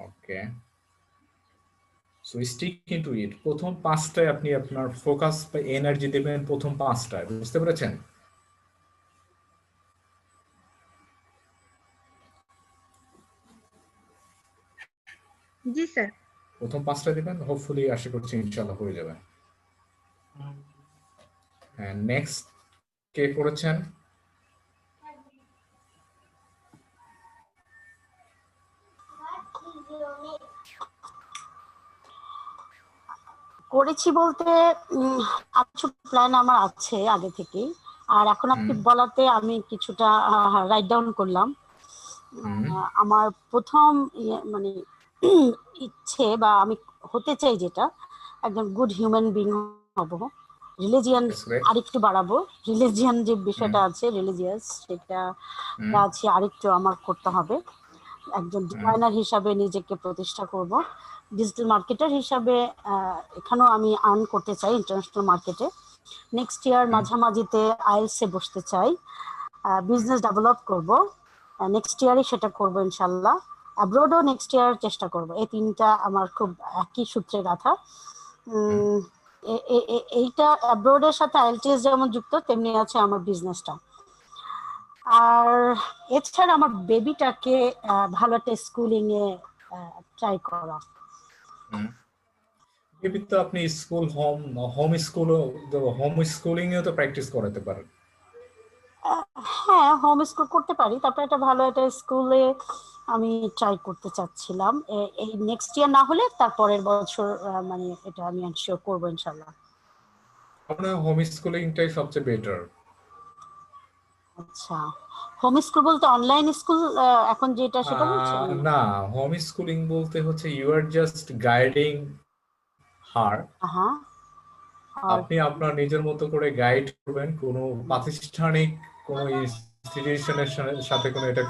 Okay, so stick into ইট। প্রথম 5টায় আপনি আপনার ফোকাস বা এনার্জি দেবেন, প্রথম 5টায়, বুঝতে পেরেছেন? জি স্যার। প্রথম 5টায় দিবেন, হোপফুলি আশা করছি ইনশাআল্লাহ হয়ে যাবে। হ্যাঁ, নেক্সট কে করেছেন? করেছি বলতে কিছু প্ল্যান আমার আছে আগে থেকেই, আর এখন আপনি বলাতে আমি কিছুটা রাইট ডাউন করলাম। আমার প্রথম মানে ইচ্ছে বা আমি হতে চাই যেটা, একজন গুড হিউম্যান বিং হব। রিলিজিয়ান আরেকটু বাড়াবো, রিলিজিয়ান যে বিষয়টা আছে রিলিজিয়াস, সেটা আছে আরেকটু আমার করতে হবে। একজন ডিজাইনার হিসাবে নিজেকে প্রতিষ্ঠা করব। ডিজিটাল মার্কেটার হিসাবে এখানেও আমি আর্ন করতে চাই ইন্টারন্যাশনাল মার্কেটে। নেক্সট ইয়ার মাঝামাঝিতে আইএলসে বসতে চাই, বিজনেস ডেভেলপ করব, নেক্সট ইয়ারই সেটা করব ইনশাল্লাহ। অ্যাব্রোডও নেক্সট ইয়ার চেষ্টা করব। এই 3টা আমার খুব একই সূত্রে গাঁথা। এইটা অ্যাব্রোডের সাথে আইএলটিএস যেমন যুক্ত, তেমনি আছে আমার বিজনেসটা। আর এছাড়া আমার বেবিটাকে ভালো একটা স্কুলিং এ ট্রাই করা। বেবি তো আপনি স্কুল হোম স্কুলিং এও তো প্র্যাকটিস করাতে পারেন। হ্যাঁ, হোম স্কুল করতে পারি, তারপরে একটা ভালো একটা স্কুলে আমি ট্রাই করতে চাচ্ছিলাম। এই নেক্সট ইয়ার না হলে তার পরের বছর মানে এটা আমি এনশিওর করবো ইনশাল্লাহ। আপনার হোম স্কুলিংটাই সবচেয়ে বেটার। আচ্ছা, হোম স্কুল বলতে অনলাইন স্কুল এখন যেটা সেটা বলছেন? না, হোম স্কুলিং বলতে হচ্ছে ইউ আর জাস্ট গাইডিং হার। হ্যাঁ, আপনি আপনার নিজের মতো করে গাইড করবেন, কোনো প্রাতিষ্ঠানিক কোনো ইনস্টিটিউশনের সাথে কোনো এটা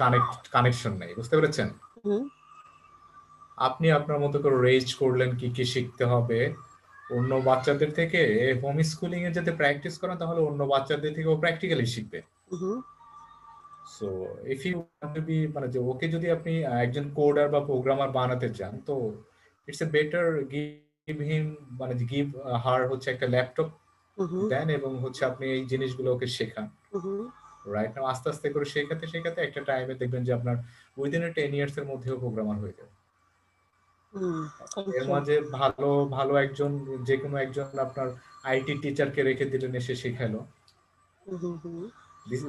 কানেকশন নেই, বুঝতে পেরেছেন? আপনি আপনার মতো করে রেজ করলেন কি কি শিখতে হবে অন্য বাচ্চাদের থেকে। হোম স্কুলিং এ যাতে প্র্যাকটিস করেন তাহলে অন্য বাচ্চাদের থেকে ও প্র্যাকটিক্যালি শিখবে। So if you want to be, মানে যে ওকে যদি আপনি একজন কোডার বা প্রোগ্রামার বানাতে চান, তো it's a better give him, মানে গিভ হার হচ্ছে একটা ল্যাপটপ দেন, এবং হচ্ছে আপনি এই জিনিসগুলো ওকে শেখান। রাইট নাও আস্তে আস্তে করে শেখাতে শেখাতে একটা টাইমে দেখবেন যে আপনার উইদিন 10 ইয়ার্স এর মধ্যেও প্রোগ্রামার হয়ে যাবে। এর মাঝে ভালো ভালো একজন, যে কোনো একজন আপনার আইটি টিচারকে রেখে দিলেন, এসে শেখালো।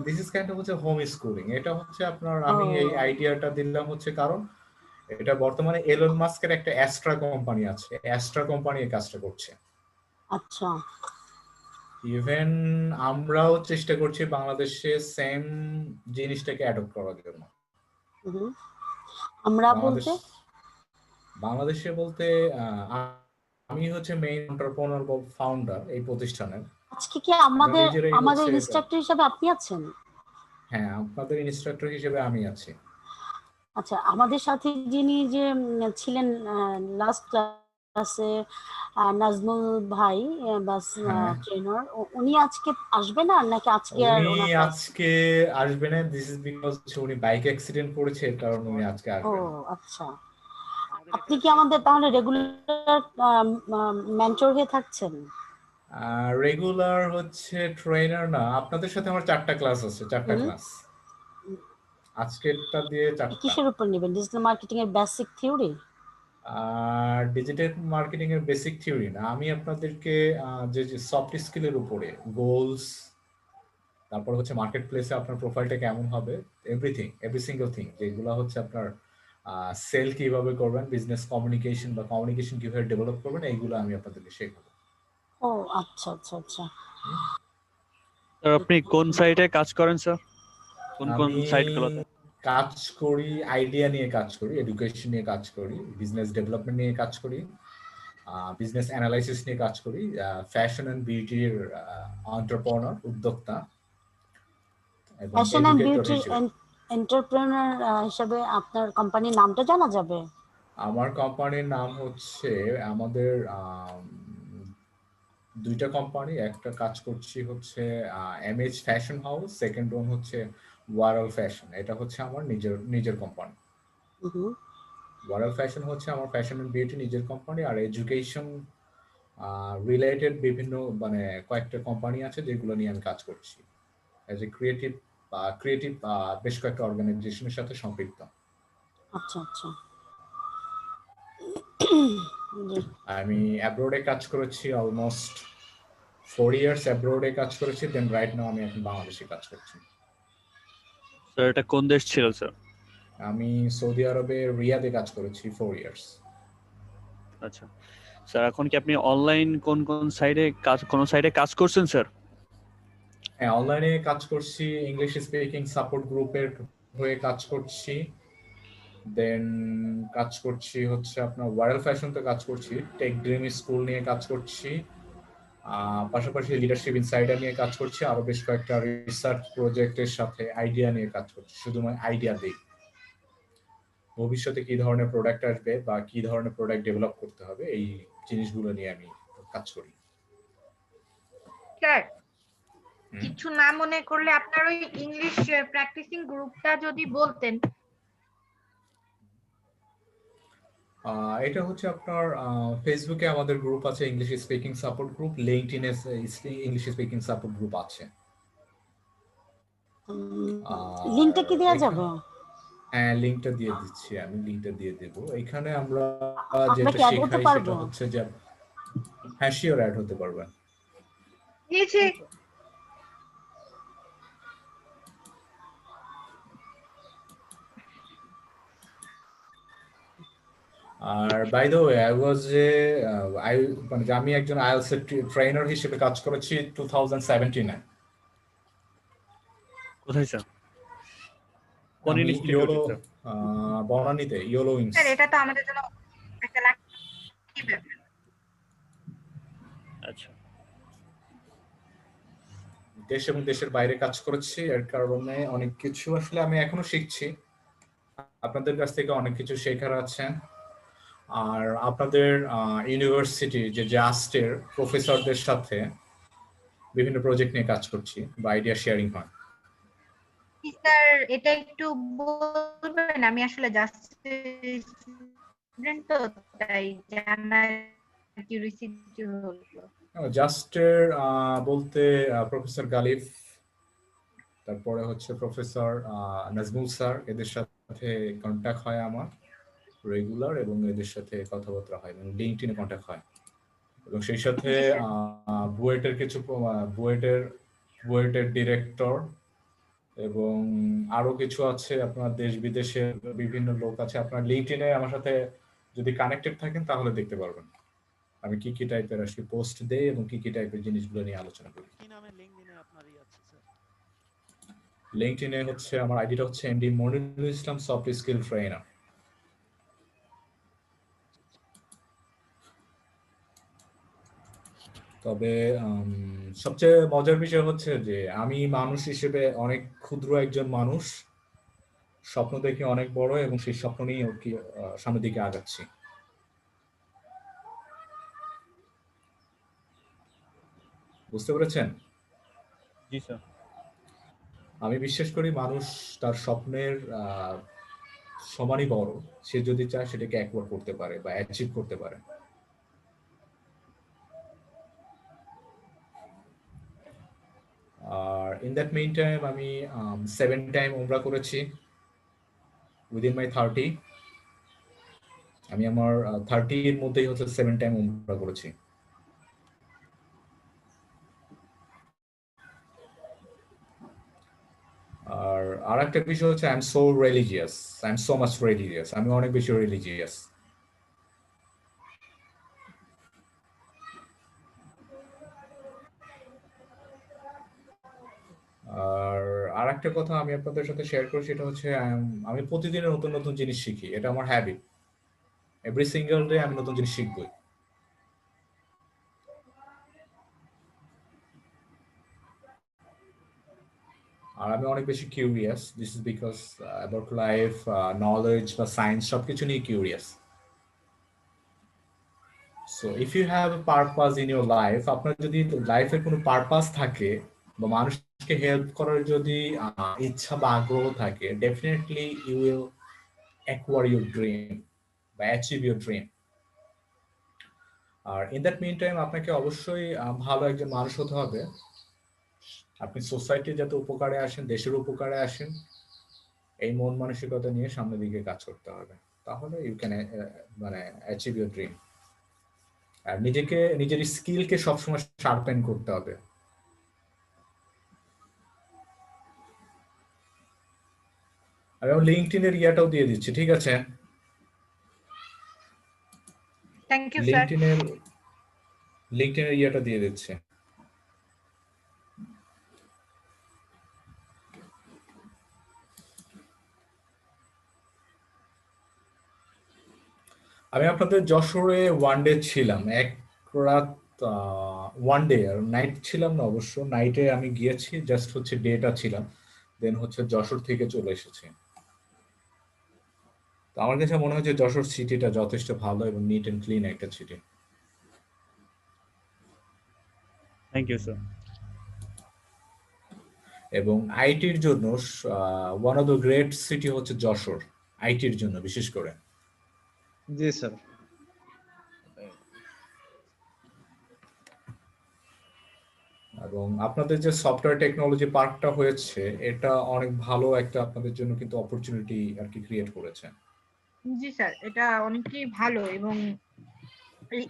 দিস ইজ কাইন্ড অফ হচ্ছে হোম স্কুলিং। এটা হচ্ছে আপনার, আমি এই আইডিয়াটা দিলাম হচ্ছে কারণ এটা বর্তমানে এলন মাস্কের একটা অ্যাস্ট্রা কোম্পানি আছে, অ্যাস্ট্রা কোম্পানি এই কাজটা করছে। আচ্ছা, ইভেন আমরাও চেষ্টা করছি বাংলাদেশে সেম জিনিসটাকে অ্যাডপ্ট করার জন্য। আমরা বলতে বাংলাদেশে বলতে আমি হচ্ছে মেইন এন্টারপ্রেনার বা ফাউন্ডার এই প্রতিষ্ঠানের। আজকে কি আমাদের ইনস্ট্রাক্টর হিসেবে আপনি আছেন? হ্যাঁ, আপনাদের ইনস্ট্রাক্টর হিসেবে আমি আছি। আচ্ছা, আমাদের সাথে যিনি যে ছিলেন লাস্ট ক্লাসে, নাজমুল ভাই বাস ট্রেনার, উনি আজকে আসবেন না নাকি আজকে আর উনি আজকে আসবে না? দিস ইজ বিকজ উনি বাইক অ্যাক্সিডেন্ট করেছে, এর কারণে উনি আজকে আসবে না। ও আচ্ছা, আপনি কি আমাদের তাহলে রেগুলার মেন্টর হয়ে থাকছেন? রেগুলার হচ্ছে ট্রেনার না, আপনাদের সাথে আমার 4টা ক্লাস আছে, 4টা ক্লাস আজকেরটা দিয়ে 4টা। কিসের উপর নেবেন? ডিজিটাল মার্কেটিং এর বেসিক থিওরি? ডিজিটাল মার্কেটিং এর বেসিক থিওরি না, আমি আপনাদেরকে যে সফট স্কিলের উপরে গোলস, তারপর হচ্ছে মার্কেট প্লেসে আপনার প্রোফাইলটা কেমন হবে, এভরি সিঙ্গেল থিং, যেগুলো হচ্ছে আপনার সেল কিভাবে করবেন, বিজনেস কমিউনিকেশন বা কমিউনিকেশন কিভাবে ডেভেলপ করবেন, এইগুলো আমি আপনাদেরকে শেখাবো। ও আচ্ছা আচ্ছা আচ্ছা। স্যার আপনি কোন সাইটে কাজ করেন স্যার? কোন সাইটগুলোতে কাজ করি? আইডিয়া নিয়ে কাজ করি, এডুকেশন নিয়ে কাজ করি, বিজনেস ডেভেলপমেন্ট নিয়ে কাজ করি, বিজনেস অ্যানালাইসিস নিয়ে কাজ করি, ফ্যাশন এন্ড বিউটির এন্টারপ্রেনার, উদ্যোক্তা, এবং ফ্যাশন এন্ড বিউটি এন্টারপ্রেনার হিসেবে আপনার কোম্পানির নামটা জানা যাবে? আমার কোম্পানির নাম হচ্ছে, আমাদের 2টা কোম্পানি, একটা কাজ করছি হচ্ছে MH fashion house, second one হচ্ছে ওয়ারাল ফ্যাশন। এটা হচ্ছে আমার নিজের কোম্পানি। ওয়ারাল ফ্যাশন হচ্ছে আমার ফ্যাশন এন্ড বিউটি নিজের কোম্পানি, আর এডুকেশন রিলেটেড বিভিন্ন মানে কয়েকটা কোম্পানি আছে যেগুলো নিয়ে আমি কাজ করছি অ্যাজ এ ক্রিয়েটিভ বেশ কয়েকটা অর্গানাইজেশনের সাথে সম্পৃক্ত। আচ্ছা আচ্ছা। আমি অ্যাব্রোডে কাজ করেছি, অলমোস্ট 4 ইয়ার্স অ্যাব্রোডে কাজ করেছি, দেন রাইট নাও আমি এখন বাংলাদেশে কাজ করছি। স্যার এটা কোন দেশ ছিল স্যার? আমি সৌদি আরবে রিয়াদে কাজ করেছি 4 ইয়ার্স। আচ্ছা স্যার, এখন কি আপনি অনলাইন কোন সাইটে কাজ করছেন স্যার? হ্যাঁ, অনলাইনে কাজ করছি, ইংলিশ স্পিকিং সাপোর্ট গ্রুপের হয়ে কাজ করছি, দেন কাজ করছি হচ্ছে আপনার ওয়ারাল ফ্যাশনতে কাজ করছি, টেক ড্রিম স্কুল নিয়ে কাজ করছি, পাশাপাশি লিডারশিপ ইনসাইডার নিয়ে কাজ করছি, আরো বেশ কয়েকটা রিসার্চ প্রজেক্টের সাথে আইডিয়া নিয়ে কাজ করছি। শুধুমাত্র আইডিয়া দেই, ভবিষ্যতে কি ধরনের প্রোডাক্ট আসবে বা কি ধরনের প্রোডাক্ট ডেভেলপ করতে হবে, এই জিনিসগুলো নিয়ে আমি কাজ করি। স্যার, কিছু না মনে করলে আপনার ওই ইংলিশ প্র্যাকটিসিং গ্রুপটা যদি বলতেন। এটা হচ্ছে আপনার ফেসবুকে আমাদের গ্রুপ আছে, ইংলিশ স্পিকিং সাপোর্ট গ্রুপ, লিংকডইনে ইংলিশ স্পিকিং সাপোর্ট গ্রুপ আছে। লিংকটা কি দেয়া যাবে? হ্যাঁ, লিংকটা দিয়ে দিচ্ছি, আমি লিংকটা দিয়ে দেব। এখানে আমরা যেটা শেখাই সেটা হচ্ছে যে, হ্যাঁ শিওর অ্যাড হতে পারবেন। নিচে আর বাই দ্য ওয়ে আমি একজন আইএলটিএস ট্রেনার হিসেবে কাজ করেছি 2017-এ। কোথায় স্যার? কোন আমি ইনস্টিটিউটে স্যার? বনানীতে ইয়োলো উইংস। স্যার এটা তো আমাদের জন্য একটা লাকি ব্যাপার। আচ্ছা। দেশ এবং দেশের বাইরে কাজ করেছি, এর কারণে অনেক কিছু আসলে আমি এখনো শিখছি। আপনাদের কাছ থেকে অনেক কিছু শেখার আছে। আর আপনাদের ইউনিভার্সিটি যে জাস্টের প্রফেসরদের সাথে বিভিন্ন প্রজেক্ট নিয়ে কাজ করছি বা আইডিয়া শেয়ারিং হয়। স্যার এটা একটু বলবেন, আমি আসলে জাস্ট স্টুডেন্ট তো তাই জানার কিউরিওসিটি হলো। জাস্টের বলতে প্রফেসর গালিফ, তারপরে হচ্ছে প্রফেসর নাজমুল স্যার, এদের সাথে কন্ট্যাক্ট হয় আমার রেগুলার, এবং এদের সাথে কথাবার্তা হয় এবং লিঙ্কডইনে কন্ট্যাক্ট হয়। এবং সেই সাথে বুয়েটের কিছু বুয়েটের ডিরেক্টর এবং আরো কিছু আছে, আপনার দেশ বিদেশের বিভিন্ন লোক আছে। আপনার লিঙ্কডইনে আমার সাথে যদি কানেক্টেড থাকেন তাহলে দেখতে পারবেন আমি কি কি টাইপের আসলে পোস্ট দেই এবং কি কি টাইপের জিনিসগুলো নিয়ে আলোচনা করি। কি নামে লিংকডইনে আপনার আছে স্যার? লিঙ্কডইনে হচ্ছে আমার আইডিটা হচ্ছে MD Monirul Islam soft skill trainer. তবে সবচেয়ে মজার বিষয় হচ্ছে যে আমি মানুষ হিসেবে অনেক ক্ষুদ্র একজন মানুষ, স্বপ্ন দেখে অনেক বড়, এবং সেই স্বপ্ন নিয়ে সামনের দিকে আগাচ্ছি। বুঝতে পেরেছেন? জি স্যার। আমি বিশ্বাস করি মানুষ তার স্বপ্নের সমানই বড়, সে যদি চায় সেটাকে একবার করতে পারে বা অ্যাচিভ করতে পারে। আর ইন দ্যাট মেইন টাইম আমি 7 টাইম উমরা করেছি উইদিন মাই 30। আমি আমার 30-এর মধ্যেই হচ্ছে 7 টাইম উমরা করেছি। আর একটা বিষয় হচ্ছে I am so religious, I am so much religious, আমি অনেক বেশি রিলিজিয়াস। আর একটা কথা আমি আপনাদের সাথে শেয়ার করি, সেটা হচ্ছে আমি প্রতিদিন নতুন নতুন জিনিস শিখি, এটা আমার হ্যাবিট। এভরি সিঙ্গেল ডে আমি নতুন জিনিস শিখবই। আর আমি অনেক বেশি curious, this is because about life, knowledge বা সায়েন্স সবকিছু নিয়ে curious. So if you have a purpose in your life, আপনার যদি লাইফের কোনো পারপাস থাকে বা মানুষকে হেল্প করার যদি ইচ্ছা বা আগ্রহ থাকে, definitely you will acquire your dream বা অ্যাচিভ ইউর ড্রিম। আর ইন দ্যাট মিন টাইম আপনাকে অবশ্যই ভালো একজন মানুষ হতে হবে। আপনি সোসাইটির যাতে উপকারে আসেন, দেশের উপকারে আসেন, এই মন মানসিকতা নিয়ে সামনের দিকে কাজ করতে হবে, তাহলে you can achieve your dream. আর নিজের স্কিলকে সবসময় শার্পেন করতে হবে। আমি লিঙ্কডইনের ইয়াটাও দিয়ে দিচ্ছি, ঠিক আছে? Thank you sir. লিঙ্কডইনের ইয়াটা দিয়ে দিচ্ছে। আমি আপনাদের যশোরে ওয়ান ডে ছিলাম, এক রাত, ওয়ান ডে আর নাইট ছিলাম না, অবশ্য নাইটে আমি গিয়েছি, জাস্ট হচ্ছে ডেটা ছিলাম, দেন হচ্ছে যশোর থেকে চলে এসেছি। তো আমার কাছে মনে হচ্ছে যশোর সিটিটা যথেষ্ট ভালো এবং নিট এন্ড ক্লিন একটা সিটি। Thank you sir. এবং আইটির জন্য one of the great city হচ্ছে যশোর, আইটির জন্য বিশেষ করে। জি স্যার। এবং আপনাদের যে সফটওয়্যার টেকনোলজি পার্কটা হয়েছে, এটা অনেক ভালো একটা আপনাদের জন্য কিন্তু অপরচুনিটি আর কি ক্রিয়েট করেছে। জি স্যার, এটা অনেকই ভালো, এবং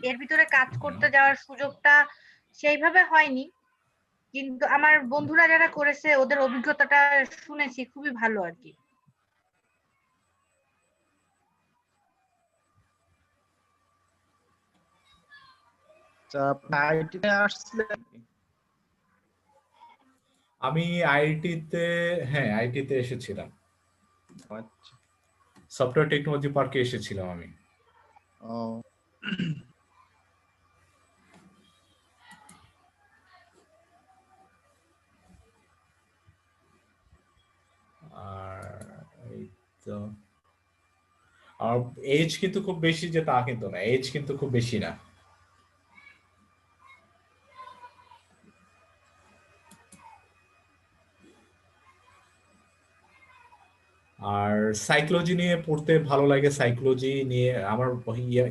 এর ভিতরে কাজ করতে যাওয়ার সুযোগটা সেইভাবে হয়নি, কিন্তু আমার বন্ধুরা যারা করেছে ওদের অভিজ্ঞতাটা শুনেছি, খুবই ভালো আর কি। আপনি আইটিতে আসছিলেন? আমি আইটিতে, হ্যাঁ আইটিতে এসেছিলাম, আচ্ছা। সফটওয়্যার টেকনোলজি পার্কে এসেছিলাম আমি। ও আর এই তো, আর এজ কিন্তু খুব বেশি যে তা কিন্তু না, এজ কিন্তু খুব বেশি না। আর সাইকোলজি নিয়ে পড়তে ভালো লাগে, সাইকোলজি নিয়ে আমার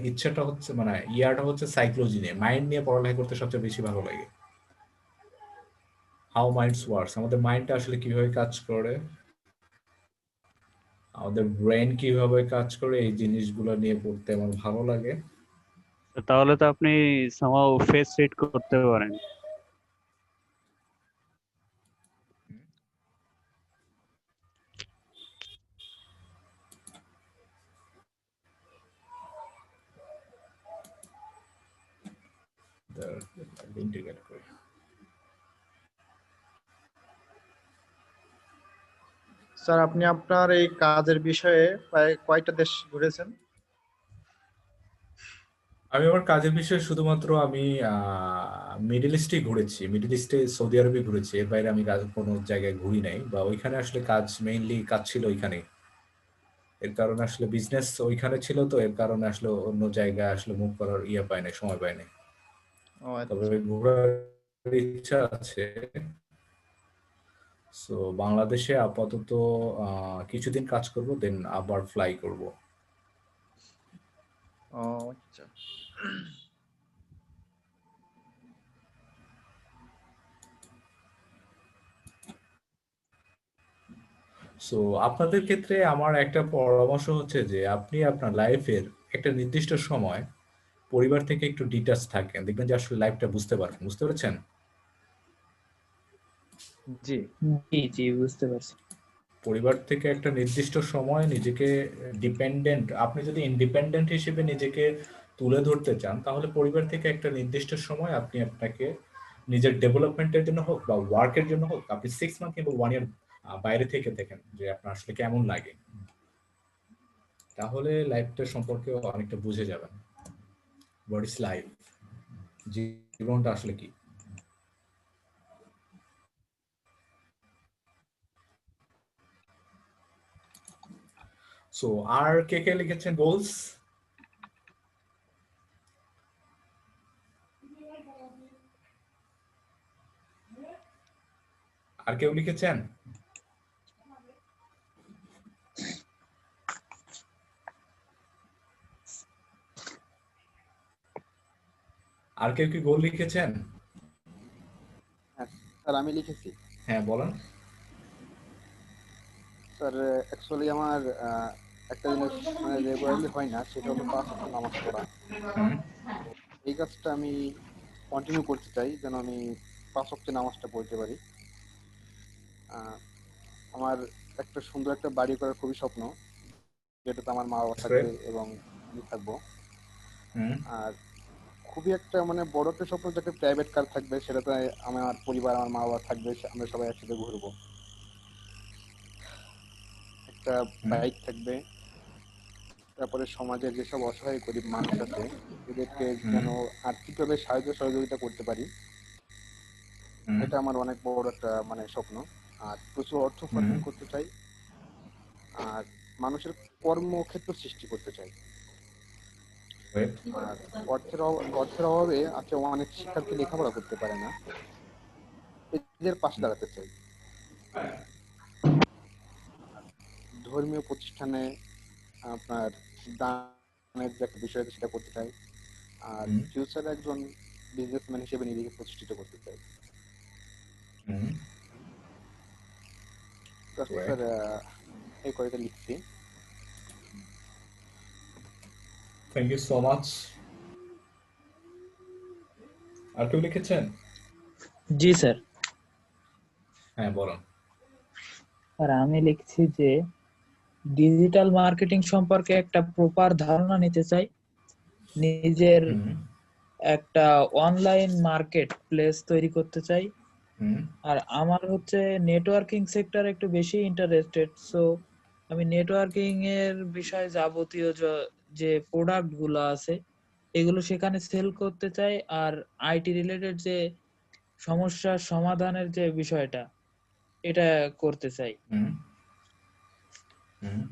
ইচ্ছাটা হচ্ছে, মানে ইয়াটা হচ্ছে সাইকোলজি নিয়ে, মাইন্ড নিয়ে পড়ালেখা করতে সবচেয়ে বেশি ভালো লাগে। হাউ মাইন্ডস ওয়ার্কস, আমাদের মাইন্ডটা আসলে কিভাবে কাজ করে, আমাদের ব্রেন কিভাবে কাজ করে, এই জিনিসগুলো নিয়ে পড়তে আমার ভালো লাগে। তাহলে তো আপনি সামহাউ ফেস রিড করতে পারেন। ইন্টিগ্রেট করে। স্যার, আপনি আপনার এই কাজের বিষয়ে প্রায় কয়টা দেশ ঘুরেছেন? আমি আমার কাজের বিষয়ে শুধুমাত্র আমি মিডল ইস্টে ঘুরেছি, মিডল ইস্টে সৌদি আরবে ঘুরেছি, এর বাইরে আমি কোনো জায়গায় ঘুরি নাই, বা ওইখানে আসলে কাজ, মেইনলি কাজ ছিল ওইখানে, এর কারণে আসলে বিজনেস ওইখানে ছিল, তো এর কারণে আসলে অন্য জায়গায় আসলে মুভ করার ইয়ে পায় নাই, সময় পায় নাই। ও তবে আচ্ছা। ঘোরার ইচ্ছা আছে। সো বাংলাদেশে আপাতত কিছুদিন কাজ করব, দেন আবার ফ্লাই করব। ও আচ্ছা। সো আপনাদের ক্ষেত্রে আমার একটা পরামর্শ হচ্ছে যে আপনি আপনার লাইফের একটা নির্দিষ্ট সময় পরিবার থেকে একটু ডিটাচ থাকেন, দেখবেন যে আসলে লাইফটা বুঝতে পারবেন। বুঝতে পেরেছেন? জি জি জি বুঝতে পারছি। পরিবার থেকে একটা নির্দিষ্ট সময় নিজেকে ডিপেন্ডেন্ট, আপনি যদি ইন্ডিপেন্ডেন্ট হিসেবে নিজেকে তুলে ধরতে চান, তাহলে পরিবার থেকে একটা নির্দিষ্ট সময় আপনি আপনাকে নিজের ডেভেলপমেন্টের জন্য হোক বা ওয়ার্কের জন্য হোক, আপনি 6 মান্থ কিংবা 1 ইয়ার বাইরে থেকে দেখেন যে আপনার আসলে কেমন লাগে, তাহলে লাইফটা সম্পর্কে অনেকটা বুঝে যাবেন। হোয়াট ইজ লাইফ, জীবনটা আসলে কি। সো আর কে কে লিখেছেন গোলস? আর কেউ লিখেছেন? আর কেউ কি গোল লিখেছেন? স্যার আমি লিখেছি। হ্যাঁ বলেন। স্যার অ্যাকচুয়ালি আমার একটা জিনিস মানে রেগুলারলি হয় না, সেটা হলো 5 ওয়াক্ত নামাজ পড়া। এই কাজটা আমি কন্টিনিউ করতে চাই, যেন আমি 5 ওয়াক্ত নামাজটা পড়তে পারি। আমার একটা সুন্দর একটা বাড়ি করার খুবই স্বপ্ন, যেটাতে আমার মা বাবা থাকবে এবং আমি থাকবো। আর খুবই একটা মানে বড় একটা স্বপ্ন, যাতে প্রাইভেট কার থাকবে, সেটাতে আমার পরিবার, আমার মা বাবা থাকবে, আমরা সবাই একসাথে ঘুরবো। একটা বাইক থাকবে, তারপরে সমাজের যেসব অসহায় গরিব মানুষ আছে এদেরকে যেন আর্থিকভাবে সাহায্য সহযোগিতা করতে পারি, এটা আমার অনেক বড় একটা মানে স্বপ্ন। আর প্রচুর অর্থ উপার্জন করতে চাই, আর মানুষের কর্মক্ষেত্র সৃষ্টি করতে চাই। আর অর্থের অভাবে আজকে অনেক শিক্ষার্থী লেখাপড়া করতে পারে না, এদের পাশে দাঁড়াতে চাই। ধর্মীয় প্রতিষ্ঠানে আপনার দানের যে একটা বিষয় আছে সেটা করতে চাই, আর ফিউচারে একজন বিজনেসম্যান হিসেবে নিজেকে প্রতিষ্ঠিত করতে চাই। স্যার এই কয়টা লিখছি। Thank you so much. আর কেউ লিখেছেন? জি স্যার। হ্যাঁ বলুন। আর আমি লিখছি যে ডিজিটাল মার্কেটিং সম্পর্কে একটা প্রপার ধারণা নিতে চাই, নিজের একটা অনলাইন মার্কেট প্লেস তৈরি করতে চাই। হুম আর আমার হচ্ছে নেটওয়ার্কিং সেক্টর একটু বেশি ইন্টারেস্টেড, সো আমি নেটওয়ার্কিং এর বিষয়ে যাবতীয় যে প্রোডাক্ট গুলো আছে এগুলো সেখানে সেল করতে চাই। আর আইটি রিলেটেড যে সমস্যার সমাধানের যে বিষয়টা এটা করতে চাই। হুম হুম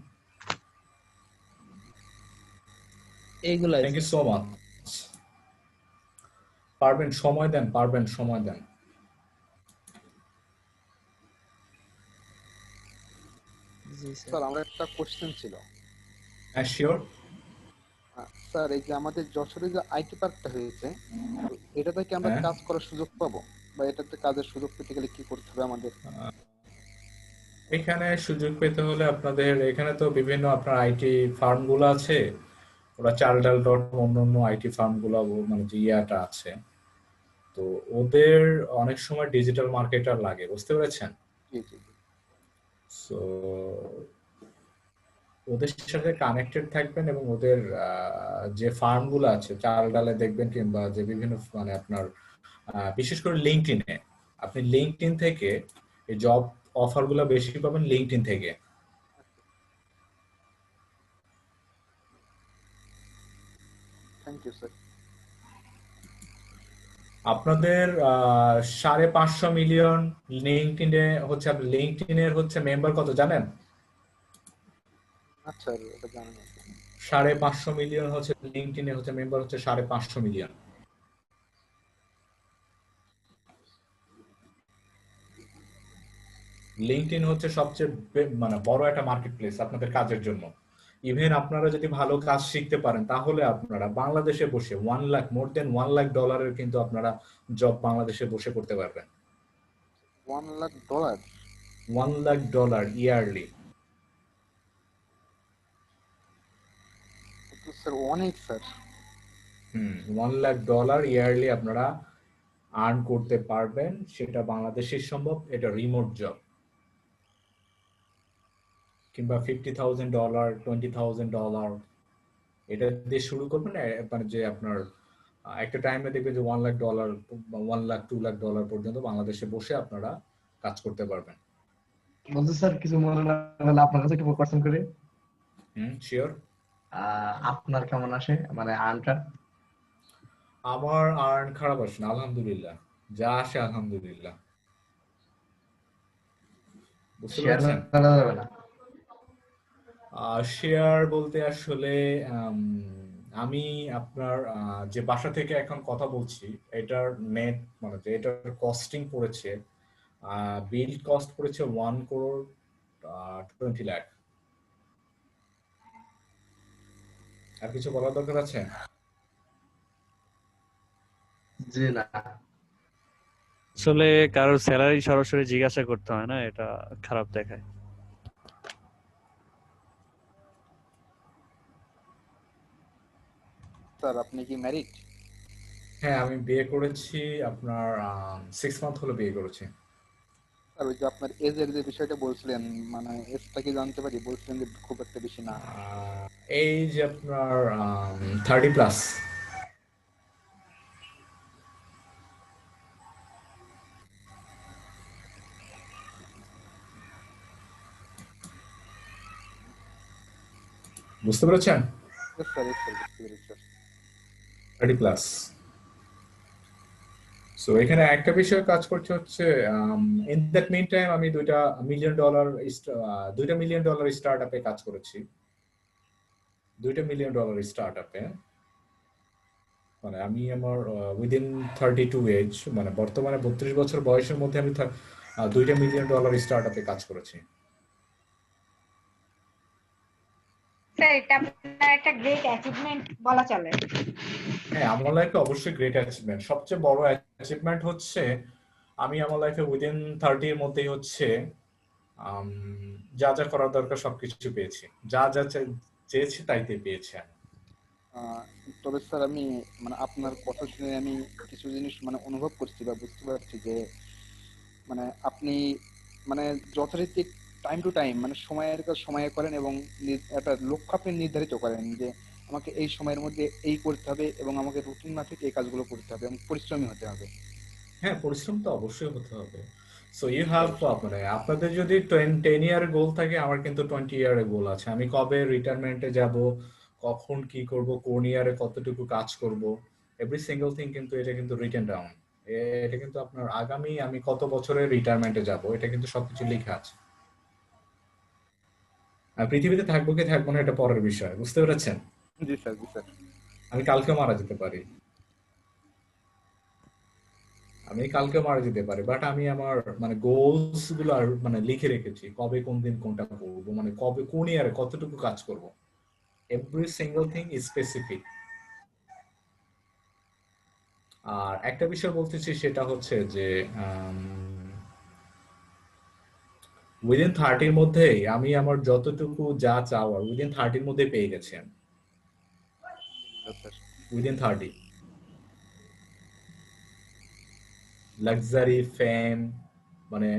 এইগুলাই থ্যাংক ইউ সো মাচ। পারবেন, সময় দেন, পারবেন, সময় দেন। জি স্যার। স্যার আমার একটা কোশ্চেন ছিল। হ্যাঁ শিওর। স্যার এই যে আমাদের যশোরে যে আইটি পার্কটা হয়েছে, তো এটাতে কি আমরা হ্যাঁ কাজ করার সুযোগ পাবো, বা এটাতে কাজের সুযোগ পেতে গেলে কি করতে হবে আমাদের? এখানে সুযোগ পেতে হলে আপনাদের এখানে তো বিভিন্ন আপনার আইটি ফার্ম গুলো আছে, ওরা চার্লডাল ডট অন্যান্য আইটি ফার্ম গুলো মানে যে ইয়াটা আছে, তো ওদের অনেক সময় ডিজিটাল মার্কেটার লাগে, বুঝতে পেরেছেন? জি জি জি। সো ওদের সাথে কানেক্টেড থাকবেন এবং ওদের যে ফার্ম গুলো আছে চাল ডালে দেখবেন, কিংবা যে বিভিন্ন মানে আপনার বিশেষ করে লিঙ্কডইনে, আপনি লিঙ্কডইন থেকে এই জব অফার গুলো বেশি পাবেন লিঙ্কডইন থেকে। Thank you sir. আপনাদের 550 মিলিয়ন লিঙ্কডইনে হচ্ছে, আপনি লিঙ্কডইনের হচ্ছে মেম্বার কত জানেন? আচ্ছা, এটা জানেন। 550 মিলিয়ন হচ্ছে লিঙ্কডইনে হচ্ছে মেম্বার হচ্ছে 550 মিলিয়ন। লিঙ্কডইন হচ্ছে সবচেয়ে মানে বড় একটা মার্কেট প্লেস আপনাদের কাজের জন্য। ইভেন আপনারা যদি ভালো কাজ শিখতে পারেন তাহলে আপনারা বাংলাদেশে বসে 1 লাখ, মোর দেন 1 লাখ ডলারের কিন্তু আপনারা জব বাংলাদেশে বসে করতে পারবেন। $1 lakh? 1 lakh dollar yearly. Sir অনেক স্যার। 1 লাখ ডলার ইয়ারলি আপনারা আর্ন করতে পারবেন, সেটা বাংলাদেশে সম্ভব, এটা রিমোট জব। কিংবা $50,000, $20,000 এটা দিয়ে শুরু করবেন, মানে যে আপনার একটা টাইমে দেখবেন যে $1 লাখ, 1 লাখ, 2 লাখ ডলার পর্যন্ত বাংলাদেশে বসে আপনারা কাজ করতে পারবেন। বলতে স্যার কিছু মনে না হলে আপনার কাছে একটু কোশ্চেন করি। শিওর। আপনার কেমন আসে মানে আর্নটা? আমার আর্ন খারাপ আসে না, আলহামদুলিল্লাহ, যা আসে আলহামদুলিল্লাহ। বুঝতে শেয়ার পেরেছেন? করা যাবে না? শেয়ার বলতে আসলে আমি আপনার যে বাসা থেকে এখন কথা বলছি এটার নেট মানে যে এটার কস্টিং পড়েছে, বিল্ড কস্ট পড়েছে 1 crore 20 লাখ। আর কিছু বলার দরকার আছে? জি না। আসলে কারোর স্যালারি সরাসরি জিজ্ঞাসা করতে হয় না, এটা খারাপ দেখায়। স্যার আপনি কি ম্যারিড? হ্যাঁ আমি বিয়ে করেছি, আপনার 6 মান্থ হলো বিয়ে করেছি। আর ওই যে আপনার এজের যে বিষয়টা বলছিলেন, মানে এজটা কি জানতে পারি? বলছিলেন যে খুব একটা বেশি না। এই যে আপনার 30+। বুঝতে পেরেছেন? স্যার স্যার বুঝতে পেরেছি স্যার। 30+। সো এখানে একটা বিষয় কাজ করছে হচ্ছে ইন দ্যাট মিন টাইম আমি $2 মিলিয়ন স্টার্টআপে কাজ করেছি। $2 মিলিয়ন স্টার্টআপে, মানে আমি আমার উইদিন 32 এজ, মানে বর্তমানে 32 বছর বয়সের মধ্যে আমি $2 মিলিয়ন স্টার্টআপে কাজ করেছি। স্যার এটা আপনার একটা গ্রেট অ্যাচিভমেন্ট বলা চলে। হ্যাঁ আমার লাইফে অবশ্যই গ্রেট অ্যাচিভমেন্ট। সবচেয়ে বড় অ্যাচিভমেন্ট হচ্ছে আমি আমার লাইফে উইদিন 30 এর মধ্যেই হচ্ছে যা যা করার দরকার সবকিছু পেয়েছি, যা যা চেয়েছি তাইতে পেয়েছি আমি। তবে স্যার আমি মানে আপনার কথা শুনে আমি কিছু জিনিস মানে অনুভব করছি বা বুঝতে পারছি যে মানে আপনি মানে যথারীতি টাইম টু টাইম মানে সময়ের কাজ সময়ে করেন এবং একটা লক্ষ্য আপনি নির্ধারিত করেন যে আমাকে এই সময়ের মধ্যে এই করতে হবে এবং আমাকে রুটিন মাফিক এই কাজগুলো করতে হবে এবং পরিশ্রমী হতে হবে। হ্যাঁ, পরিশ্রম তো অবশ্যই হতে হবে। সো ইউ হ্যাভ মানে আপনাদের যদি 10 ইয়ার গোল থাকে, আমার কিন্তু 20 ইয়ারের গোল আছে। আমি কবে রিটায়ারমেন্টে যাব, কখন কি করব, কোন ইয়ারে কতটুকু কাজ করব, এভরি সিঙ্গেল থিং কিন্তু এটা কিন্তু রিটেন ডাউন। এটা কিন্তু আপনার আগামী আমি কত বছরে রিটায়ারমেন্টে যাব, এটা কিন্তু সবকিছু লেখা আছে। আর পৃথিবীতে থাকবো কি থাকবো না এটা পরের বিষয়, বুঝতে পেরেছেন? জি স্যার, জি স্যার। আমি কালকে মারা যেতে পারি, বাট আমি আমার মানে গোলস গুলো আর মানে লিখে রেখেছি, কবে কোন দিন কোনটা করব, মানে কবে কোন ইয়ারে কতটুকু কাজ করব, every single thing is specific. আর একটা বিষয় বলতেছি, সেটা হচ্ছে যে উইদিন 30-র মধ্যেই আমি আমার যতটুকু যা চাওয়ার উইদিন 30-র মধ্যে পেয়ে গেছি আমি, উইদিন 30। লাক্সারি, ফেম, মানে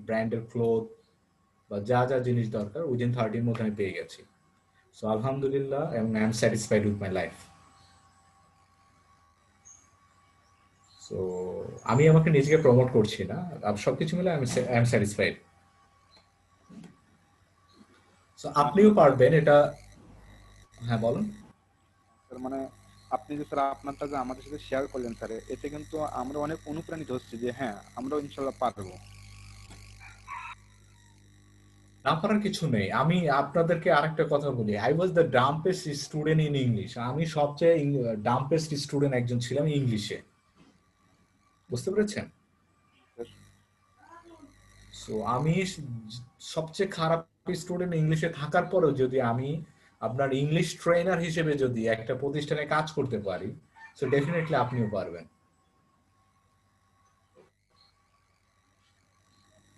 ব্র্যান্ডের ক্লোথ বা যা যা জিনিস দরকার উইদিন 30-র মধ্যে আমি পেয়ে গেছি। সো আলহামদুলিল্লাহ, এবং I am satisfied with my life. So আমি আমাকে নিজেকে প্রমোট করছি না, সবকিছু মিলে আই এম স্যাটিসফাইড। সো আপনিও পারবেন এটা। হ্যাঁ বলুন। মানে আপনি যে স্যার আপনারটা যে আমাদের সাথে শেয়ার করলেন স্যার, এতে কিন্তু আমরা অনেক অনুপ্রাণিত হচ্ছি যে হ্যাঁ আমরাও ইনশাল্লাহ পারবো। না পারার কিছু নেই। আমি আপনাদেরকে আরেকটা কথা বলি, I was the dumbest student in English. আমি সবচেয়ে ডাম্পেস্ট স্টুডেন্ট একজন ছিলাম ইংলিশে, বুঝতে পেরেছেন? সো আমি সবচেয়ে খারাপ স্টুডেন্ট ইংলিশে থাকার পরেও যদি আমি আপনার ইংলিশ ট্রেনার হিসেবে যদি একটা প্রতিষ্ঠানে কাজ করতে পারি, সো ডেফিনেটলি আপনিও পারবেন।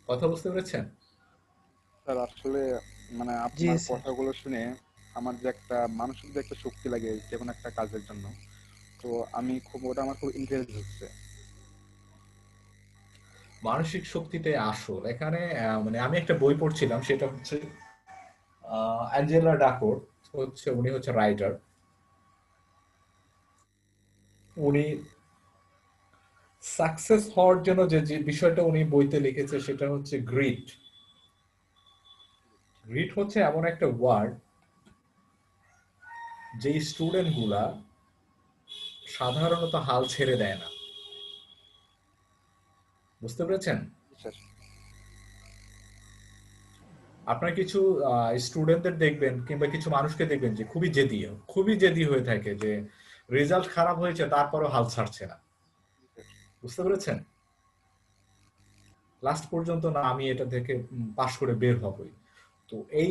কথা বুঝতে পেরেছেন? স্যার আসলে মানে আপনার কথাগুলো শুনে আমার যে একটা মানসিক যে একটা শক্তি লাগে যে কোনো একটা কাজের জন্য, তো আমি ওটা আমার খুব ইন্টারেস্ট হচ্ছে। মানসিক শক্তিতে আসল এখানে মানে আমি একটা বই পড়ছিলাম, সেটা হচ্ছে অ্যাঞ্জেলা ডাকোর, উনি হচ্ছে রাইটার। উনি সাকসেস হওয়ার জন্য যে বিষয়টা উনি বইতে লিখেছে সেটা হচ্ছে গ্রিট। গ্রিট হচ্ছে এমন একটা ওয়ার্ড যে স্টুডেন্ট গুলা সাধারণত হাল ছেড়ে দেয় না, বুঝতে পেরেছেন? আপনার কিছু স্টুডেন্টদের দেখবেন কিংবা কিছু মানুষকে দেখবেন যে খুবই জেদি হয়ে থাকে, যে রেজাল্ট খারাপ হয়েছে তারপরও হাল ছাড়ছে না, বুঝতে পেরেছেন? লাস্ট পর্যন্ত না আমি এটা থেকে পাশ করে বের হবই। তো এই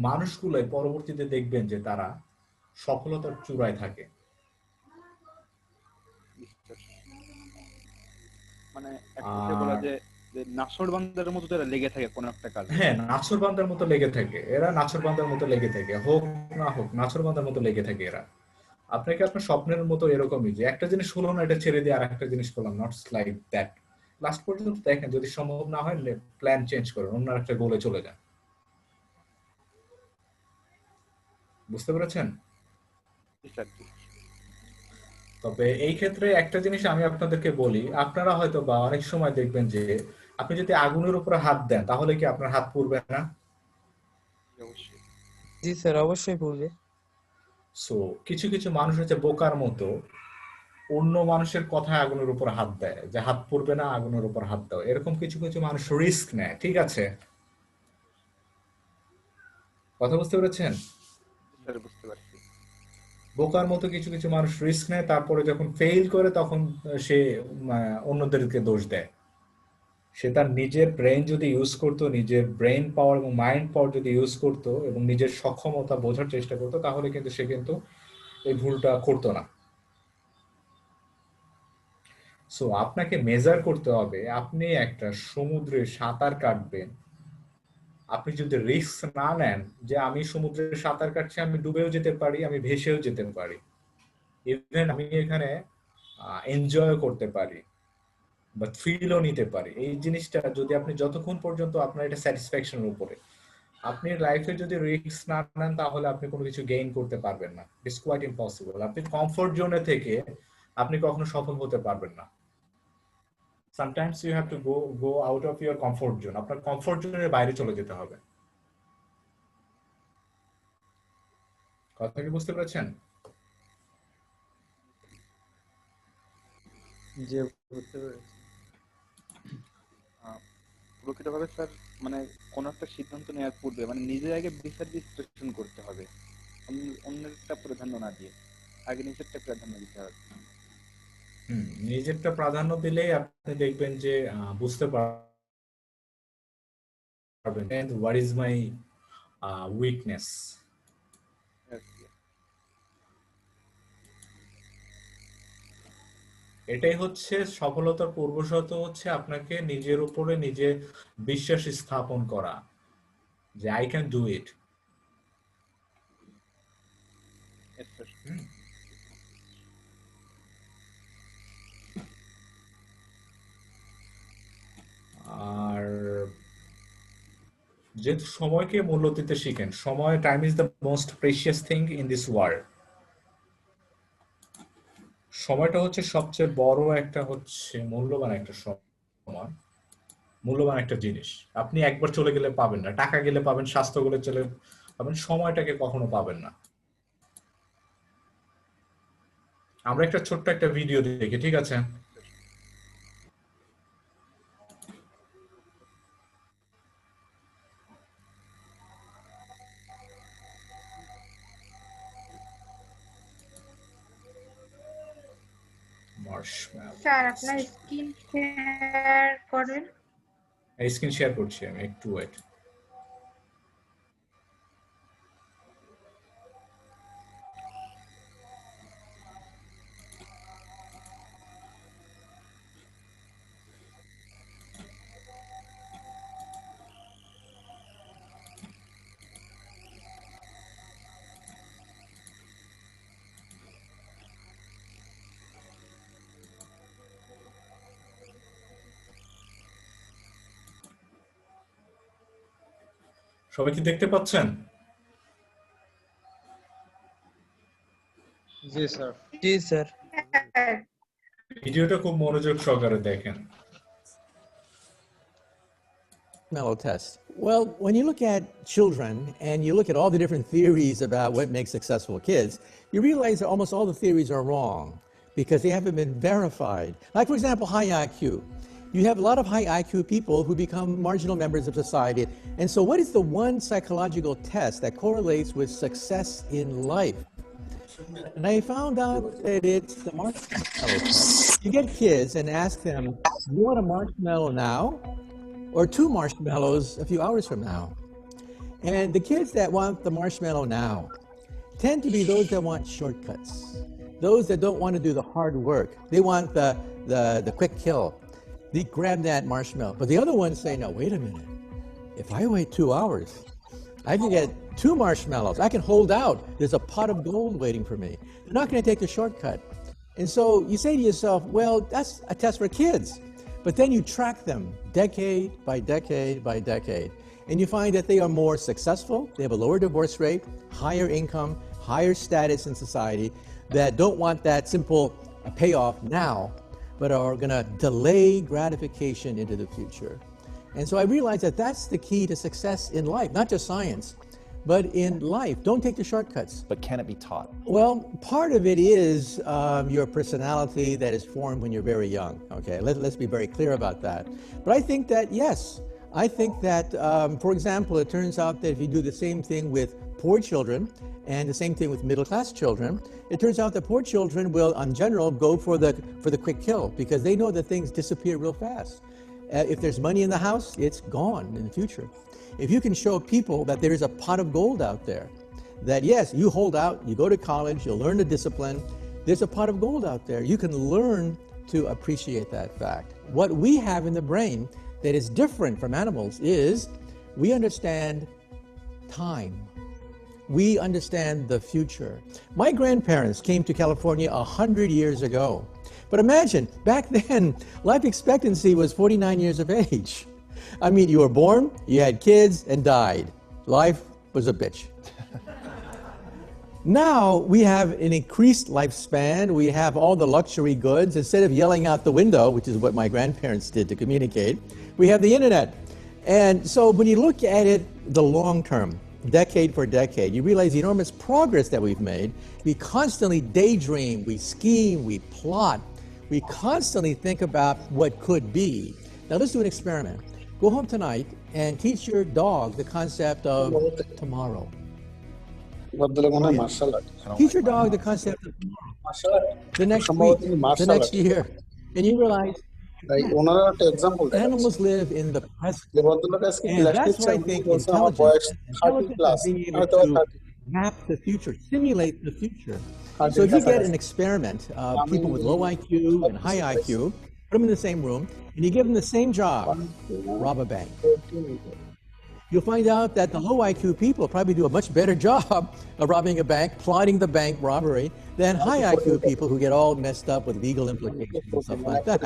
মানুষগুলোই পরবর্তীতে দেখবেন যে তারা সফলতার চূড়ায় থাকে। মানে একটা বলা যে নাছোড়বান্দার মতো তারা লেগে থাকে কোন একটা কাজে। হ্যাঁ, নাছোড়বান্দার মতো লেগে থাকে এরা, নাছোড়বান্দার মতো লেগে থাকে, হোক না হোক নাছোড়বান্দার মতো লেগে থাকে এরা। আপনাকে আপনার স্বপ্নের মতো এরকমই, যে একটা জিনিস হলো না এটা ছেড়ে দিয়ে আর একটা জিনিস করলাম, নট লাইক দ্যাট। লাস্ট পর্যন্ত দেখেন যদি সম্ভব না হয় প্ল্যান চেঞ্জ করেন, অন্য একটা গোলে চলে যান, বুঝতে পেরেছেন? তবে এই ক্ষেত্রে একটা জিনিস আমি আপনাদেরকে বলি, আপনারা হয়তো বা অনেক সময় দেখবেন যে আপনি যদি আগুনের উপরে হাত দেন তাহলে কি আপনার হাত পুড়বে না? জি স্যার, অবশ্যই পুড়বে। সো কিছু কিছু মানুষ হচ্ছে বোকার মতো অন্য মানুষের কথায় আগুনের উপর হাত দেয়, যে হাত পুড়বে না আগুনের উপর হাত দাও, এরকম কিছু কিছু মানুষ রিস্ক নেয়, ঠিক আছে? কথা বুঝতে পেরেছেন? বুঝতে পারছি। বোকার মতো কিছু কিছু মানুষ রিস্ক নেয়, তারপরে যখন ফেইল করে তখন সে অন্যদেরকে দোষ দেয়। সে তার নিজের ব্রেন যদি ইউজ করতো, নিজের ব্রেন পাওয়ার এবং মাইন্ড পাওয়ার যদি ইউজ করতো এবং নিজের সক্ষমতা বোঝার চেষ্টা করতো, তাহলে কিন্তু সে কিন্তু এই ভুলটা করতো না। সো আপনাকে মেজার করতে হবে, আপনি একটা সমুদ্রে সাঁতার কাটবেন, আপনি যদি রিস্ক না নেন যে আমি সমুদ্রে সাঁতার কাটছি, আমি ডুবেও যেতে পারি, আমি ভেসেও যেতে পারি, ইভেন আমি এখানে এনজয় করতে পারি বা থ্রিলও নিতে পারি, এই জিনিসটা যদি আপনি যতক্ষণ পর্যন্ত আপনার এটা স্যাটিসফ্যাকশনের উপরে, আপনি লাইফে যদি রিস্ক না নেন তাহলে আপনি কোনো কিছু গেইন করতে পারবেন না। It's quite impossible. আপনি কমফোর্ট জোনে থেকে আপনি কখনো সফল হতে পারবেন না। Sometimes you have to go out of your comfort zone. আপনার কমফোর্ট জোনের বাইরে চলে যেতে হবে। কথা কি বুঝতে পেরেছেন? যে বুঝতে পেরেছি। প্রকৃতভাবে স্যার মানে কোন একটা সিদ্ধান্ত নেওয়ার পূর্বে মানে নিজের আগে বিচার বিশ্লেষণ করতে হবে, অন্যেরটা প্রাধান্য না দিয়ে আগে নিজেরটা প্রাধান্য দিতে হবে। নিজেরটা প্রাধান্য দিলেই আপনি দেখবেন যে বুঝতে পারবেন হোয়াট ইজ মাই উইকনেস। এটাই হচ্ছে সফলতার পূর্বশর্ত, হচ্ছে আপনাকে নিজের উপরে নিজে বিশ্বাস স্থাপন করা যে আই ক্যান ডু ইট। আর যেহেতু সময়কে মূল্য দিতে শিখেন, সময়, time is the most precious thing in this world. সময়টা হচ্ছে সবচেয়ে বড় একটা হচ্ছে মূল্যবান একটা সময়, মূল্যবান একটা জিনিস। আপনি একবার চলে গেলে পাবেন না, টাকা গেলে পাবেন, স্বাস্থ্য গেলে চলে পাবেন, সময়টাকে কখনো পাবেন না। আমরা একটা ছোট্ট একটা ভিডিও দেখি, ঠিক আছে? স্যার আপনার স্ক্রিন শেয়ার করেন। স্ক্রিন শেয়ার করছি আমি, একটু ওয়েট। সবাই কি দেখতে পাচ্ছেন? জি স্যার। জি স্যার। ভিডিওটা খুব মনোযোগ সহকারে দেখেন। Marshmallow test. Well, when you look at children and you look at all the different theories about what makes successful kids, you realize that almost all the theories are wrong because they haven't been verified. Like, for example, high IQ. You have a lot of high IQ people who become marginal members of society. And so what is the one psychological test that correlates with success in life? And I found out that it's the marshmallow test. You get kids and ask them, do you want a marshmallow now? Or 2 marshmallows a few hours from now. And the kids that want the marshmallow now tend to be those that want shortcuts, those that don't want to do the hard work. They want the quick kill. They grab that marshmallow. But the other ones say, no, wait a minute. If I wait 2 hours, I can get 2 marshmallows. I can hold out. There's a pot of gold waiting for me. They're not going to take the shortcut. And so you say to yourself, well, that's a test for kids. But then you track them decade by decade by decade, and you find that they are more successful, they have a lower divorce rate, higher income, higher status in society, that don't want that simple payoff now, but are going to delay gratification into the future. And so I realized that that's the key to success in life, not just science, but in life. Don't take the shortcuts. But can it be taught? Well, part of it is your personality that is formed when you're very young. Okay, let's be very clear about that. But I think that, yes, I think that, for example, it turns out that if you do the same thing with poor children and the same thing with middle-class children, it turns out that poor children will, in general, go for the quick kill because they know that things disappear real fast. If there's money in the house, it's gone in the future. If you can show people that there is a pot of gold out there, that yes, you hold out, you go to college, you'll learn the discipline, there's a pot of gold out there. You can learn to appreciate that fact. What we have in the brain that is different from animals is we understand time. We understand the future. My grandparents came to California 100 years ago. But imagine, back then, life expectancy was 49 years of age. I mean, you were born, you had kids, and died. life was a bitch. Now we have an increased lifespan. We have all the luxury goods. Instead of yelling out the window, which is what my grandparents did to communicate, we have the internet. And so when you look at it the long term, decade for decade, you realize the enormous progress that we've made. We constantly daydream, we scheme, we plot. We constantly think about what could be. Now let's do an experiment. Go home tonight and teach your dog the concept of tomorrow. Teach your dog the concept of tomorrow. The next week, the next year. And you realize animals live in the present. And that's why I think intelligence is being able to map the future, simulate the future. So if you get an experiment of people with low IQ and high IQ, put them in the same room, and you give them the same job, rob a bank. You'll find out that the low IQ people probably do a much better job of robbing a bank, plotting the bank robbery, than high IQ people who get all messed up with legal implications and stuff like that.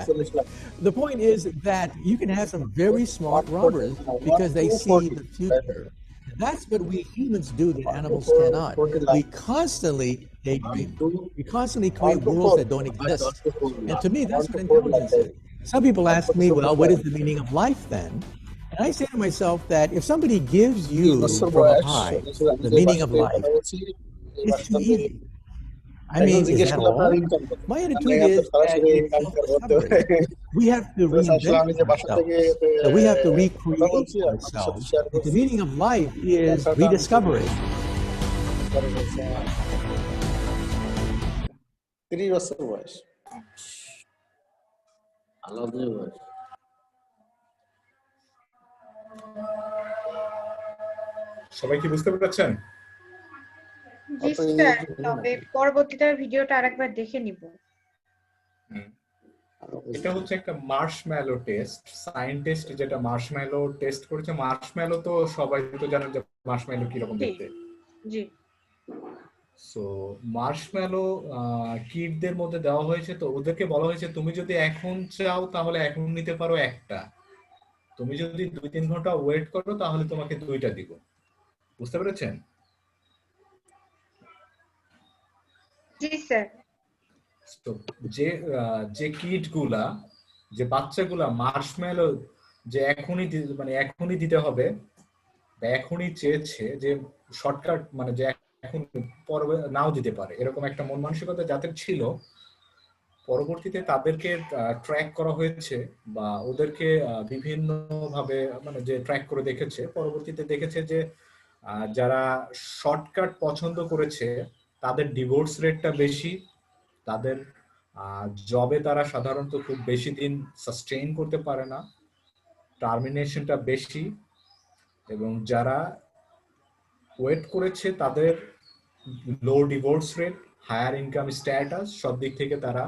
The point is that you can have some very smart robbers because they see the future. That's what we humans do that animals cannot. We constantly daydream. We constantly create worlds that don't exist. And to me, that's what intelligence is. Some people ask me, well, what is the meaning of life then? And I say to myself that if somebody gives you from up high the meaning of life, it's too easy. I mean, is that all? My attitude is that we have to reinvent ourselves. That we have to recreate ourselves. That the meaning of life is rediscovery. 3 বছর বয়স আলাদা বয়স সবাই কি বুঝতে পারছেন? জি sir, তবে পরবর্তীতে ভিডিওটা আরেকবার দেখে নিব। এটা হচ্ছে একটা মার্শম্যালো টেস্ট, সায়েন্টিস্ট যেটা মার্শম্যালো টেস্ট করেছে। মার্শম্যালো তো সবাই তো জানেন যে মার্শম্যালো কি রকম দেখতে। জি। সো মার্শম্যালো কিডদের মধ্যে দেওয়া হয়েছে, তো ওদেরকে বলা হয়েছে তুমি যদি এখন চাও তাহলে এখন নিতে পারো একটা, তুমি যদি 2-3 ঘন্টা ওয়েট করো তাহলে তোমাকে 2টা দিব। বুঝতে পেরেছেন? জি স্যার। তো যে কিডগুলা, যে বাচ্চাগুলা মার্শম্যালো যে এখনই দিতে হবে বা এখনই চেয়েছে, যে শর্টকাট মানে যে এখন পরে নাও দিতে পারে, এরকম একটা মন মানসিকতা যাদের ছিল, পরবর্তীতে তাদেরকে ট্র্যাক করা হয়েছে বা ওদেরকে বিভিন্ন ভাবে মানে যে ট্র্যাক করে দেখেছে, পরবর্তীতে দেখেছে যে যারা শর্টকাট পছন্দ করেছে তাদের ডিভোর্স রেটটা বেশি, তাদের জবে তারা সাধারণত খুব বেশি দিন সাস্টেইন করতে পারে না, টার্মিনেশনটা বেশি, এবং যারা ওয়েট করেছে তাদের low divorce rate, higher income status, সব দিক থেকে তারা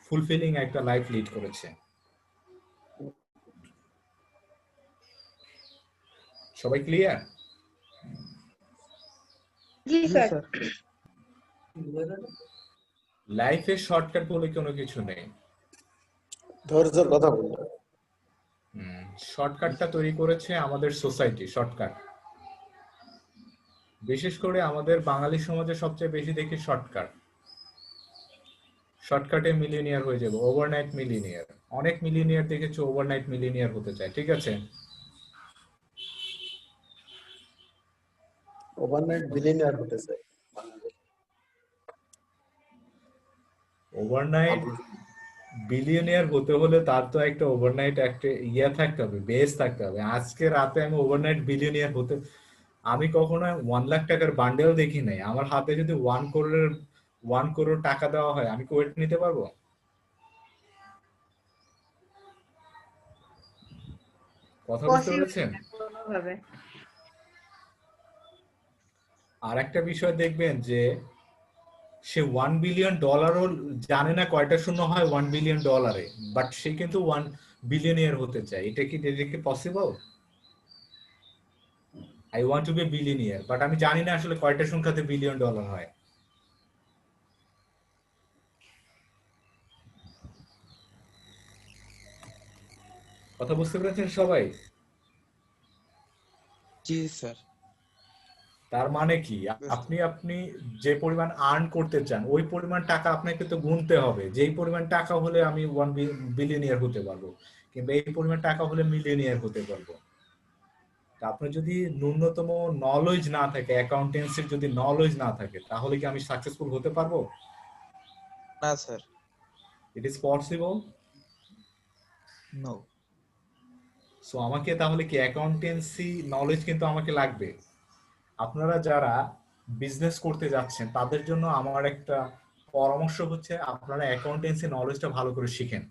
ফুলফিলিং একটা লাইফ লিড করেছে। সবাই ক্লিয়ার? জি স্যার। লাইফে শর্টকাট বলে কোনো কিছু নেই। ধৈর্যের কথা বলতে শর্টকাটটা তৈরি করেছে আমাদের সোসাইটি। শর্টকাট বিশেষ করে আমাদের বাঙালি সমাজে সবচেয়ে বেশি দেখি শর্টকাট। শর্টকাটে মিলিয়নিয়ার হয়ে যাবে, ওভারনাইট মিলিয়নিয়ার। অনেক মিলিয়নিয়ার দেখেছো ওভারনাইট মিলিয়নিয়ার হতে চায়, ঠিক আছে? ওভারনাইট বিলিয়নিয়ার হতে চায়। ওভারনাইট বিলিয়নিয়ার হতে হলে তার তো একটা ওভারনাইট একটা থাকতে হবে, বেস থাকতে হবে। আজকে রাতে আমি ওভারনাইট বিলিয়নিয়ার হতে, আমি কখনো 1 লাখ টাকার বান্ডেল দেখি নাই। আমার হাতে যদি 1 করোড় টাকা দেওয়া হয়, আমি কি ওয়েট নিতে পারবো? কথা বুঝতে পেরেছেন? আর একটা বিষয় দেখবেন যে সে $1 বিলিয়ন জানে না কয়টা শূন্য হয় $1 বিলিয়ন, বাট সে কিন্তু 1 বিলিয়নিয়ার হতে চায়। এটা কি possible? I want to be a billionaire, but আমি জানি না আসলে কয়টা সংখ্যাতে $1 বিলিয়ন হয়। কথা বুঝতে পেরেছেন সবাই? জি স্যার। তার মানে কি, আপনি আপনি যে পরিমাণ আর্ন করতে চান ওই পরিমাণ টাকা আপনাকে তো গুনতে হবে। যেই পরিমাণ টাকা হলে আমি 1 বিলিয়নিয়ার হতে পারবো, কিংবা এই পরিমাণ টাকা হলে মিলিয়নিয়ার হতে পারবো। তা আপনার যদি ন্যূনতম নলেজ না থাকে, অ্যাকাউন্টেন্সির যদি নলেজ না থাকে, তাহলে কি আমি সাকসেসফুল হতে পারবো? না sir, it is possible. No. So আমাকে তাহলে কি অ্যাকাউন্টেন্সি নলেজ কিন্তু আমাকে লাগবে। আপনারা যারা বিজনেস করতে যাচ্ছেন তাদের জন্য আমার একটা পরামর্শ হচ্ছে, আপনারা অ্যাকাউন্টেন্সি নলেজটা ভালো করে শিখেন।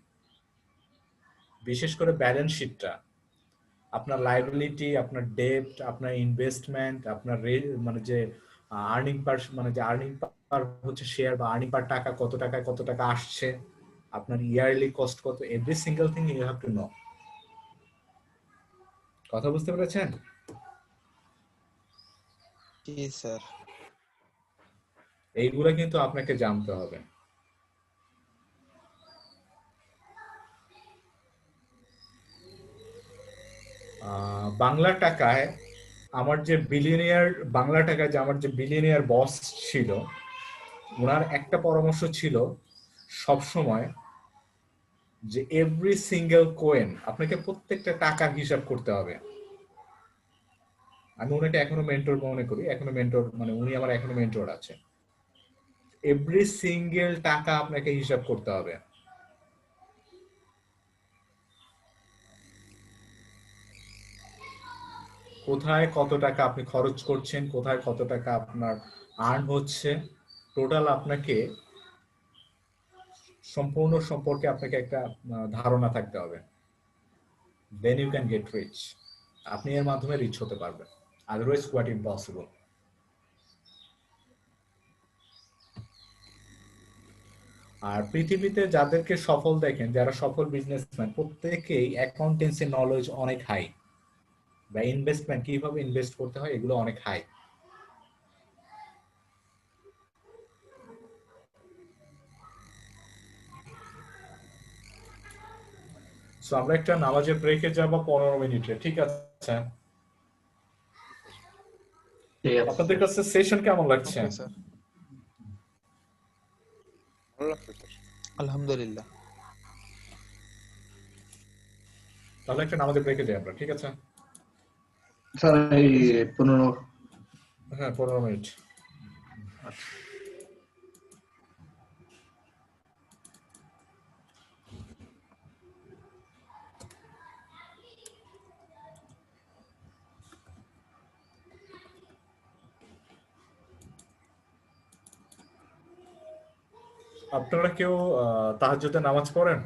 বিশেষ করে ব্যালেন্স শিটটা, আপনার লায়াবিলিটি, আপনার ডেপ্ট, আপনার ইনভেস্টমেন্ট, আপনার মানে যে আর্নিং পার, মানে যে আর্নিং পার হচ্ছে শেয়ার, বা আর্নিং পার টাকা কত টাকায় কত টাকা আসছে, আপনার ইয়ারলি কস্ট কত, every single thing you have to know. কথা বুঝতে পেরেছেন? জি স্যার। এইগুলা কিন্তু আপনাকে জানতে হবে। বাংলা টাকায় আমার যে বিলিয়নিয়ার, বাংলা টাকায় যে আমার যে বিলিয়নিয়ার বস ছিল, ওনার একটা পরামর্শ ছিল সব সময় যে এভরি সিঙ্গেল কোয়েন, আপনাকে প্রত্যেকটা টাকার হিসাব করতে হবে। আমি ওনাকে এখনো মেন্টর মনে করি, এখনো মেন্টর, মানে উনি আমার এখনো মেন্টর আছে। এভরি সিঙ্গেল টাকা আপনাকে হিসাব করতে হবে। কোথায় কত টাকা আপনি খরচ করছেন, কোথায় কত টাকা আপনার আর্ন হচ্ছে, টোটাল আপনাকে সম্পূর্ণ সম্পর্কে আপনাকে একটা ধারণা থাকতে হবে। Then you can get rich. আপনি এর মাধ্যমে রিচ হতে পারবেন, আদারওয়াইজ কোয়াট ইম্পসিবল। আর পৃথিবীতে যাদেরকে সফল দেখেন, যারা সফল বিজনেসম্যান, প্রত্যেকেই অ্যাকাউন্টেন্সি নলেজ অনেক হাই, বা ইনভেস্টমেন্ট কিভাবে ইনভেস্ট করতে হয় এগুলো অনেক হাই। সো আমরা একটা নামাজের ব্রেকে যাব 15 মিনিটে, ঠিক আছে? আপনাদের কাছে সেশন কেমন লাগছে? ওকে স্যার, ভালো লাগছে স্যার। আলহামদুলিল্লাহ। তাহলে একটা নামাজের ব্রেকে যাই আমরা, ঠিক আছে? স্যার এই 15। হ্যাঁ, 15 মিনিট। আপনারা কেউ তাহাজ্জুদের নামাজ পড়েন?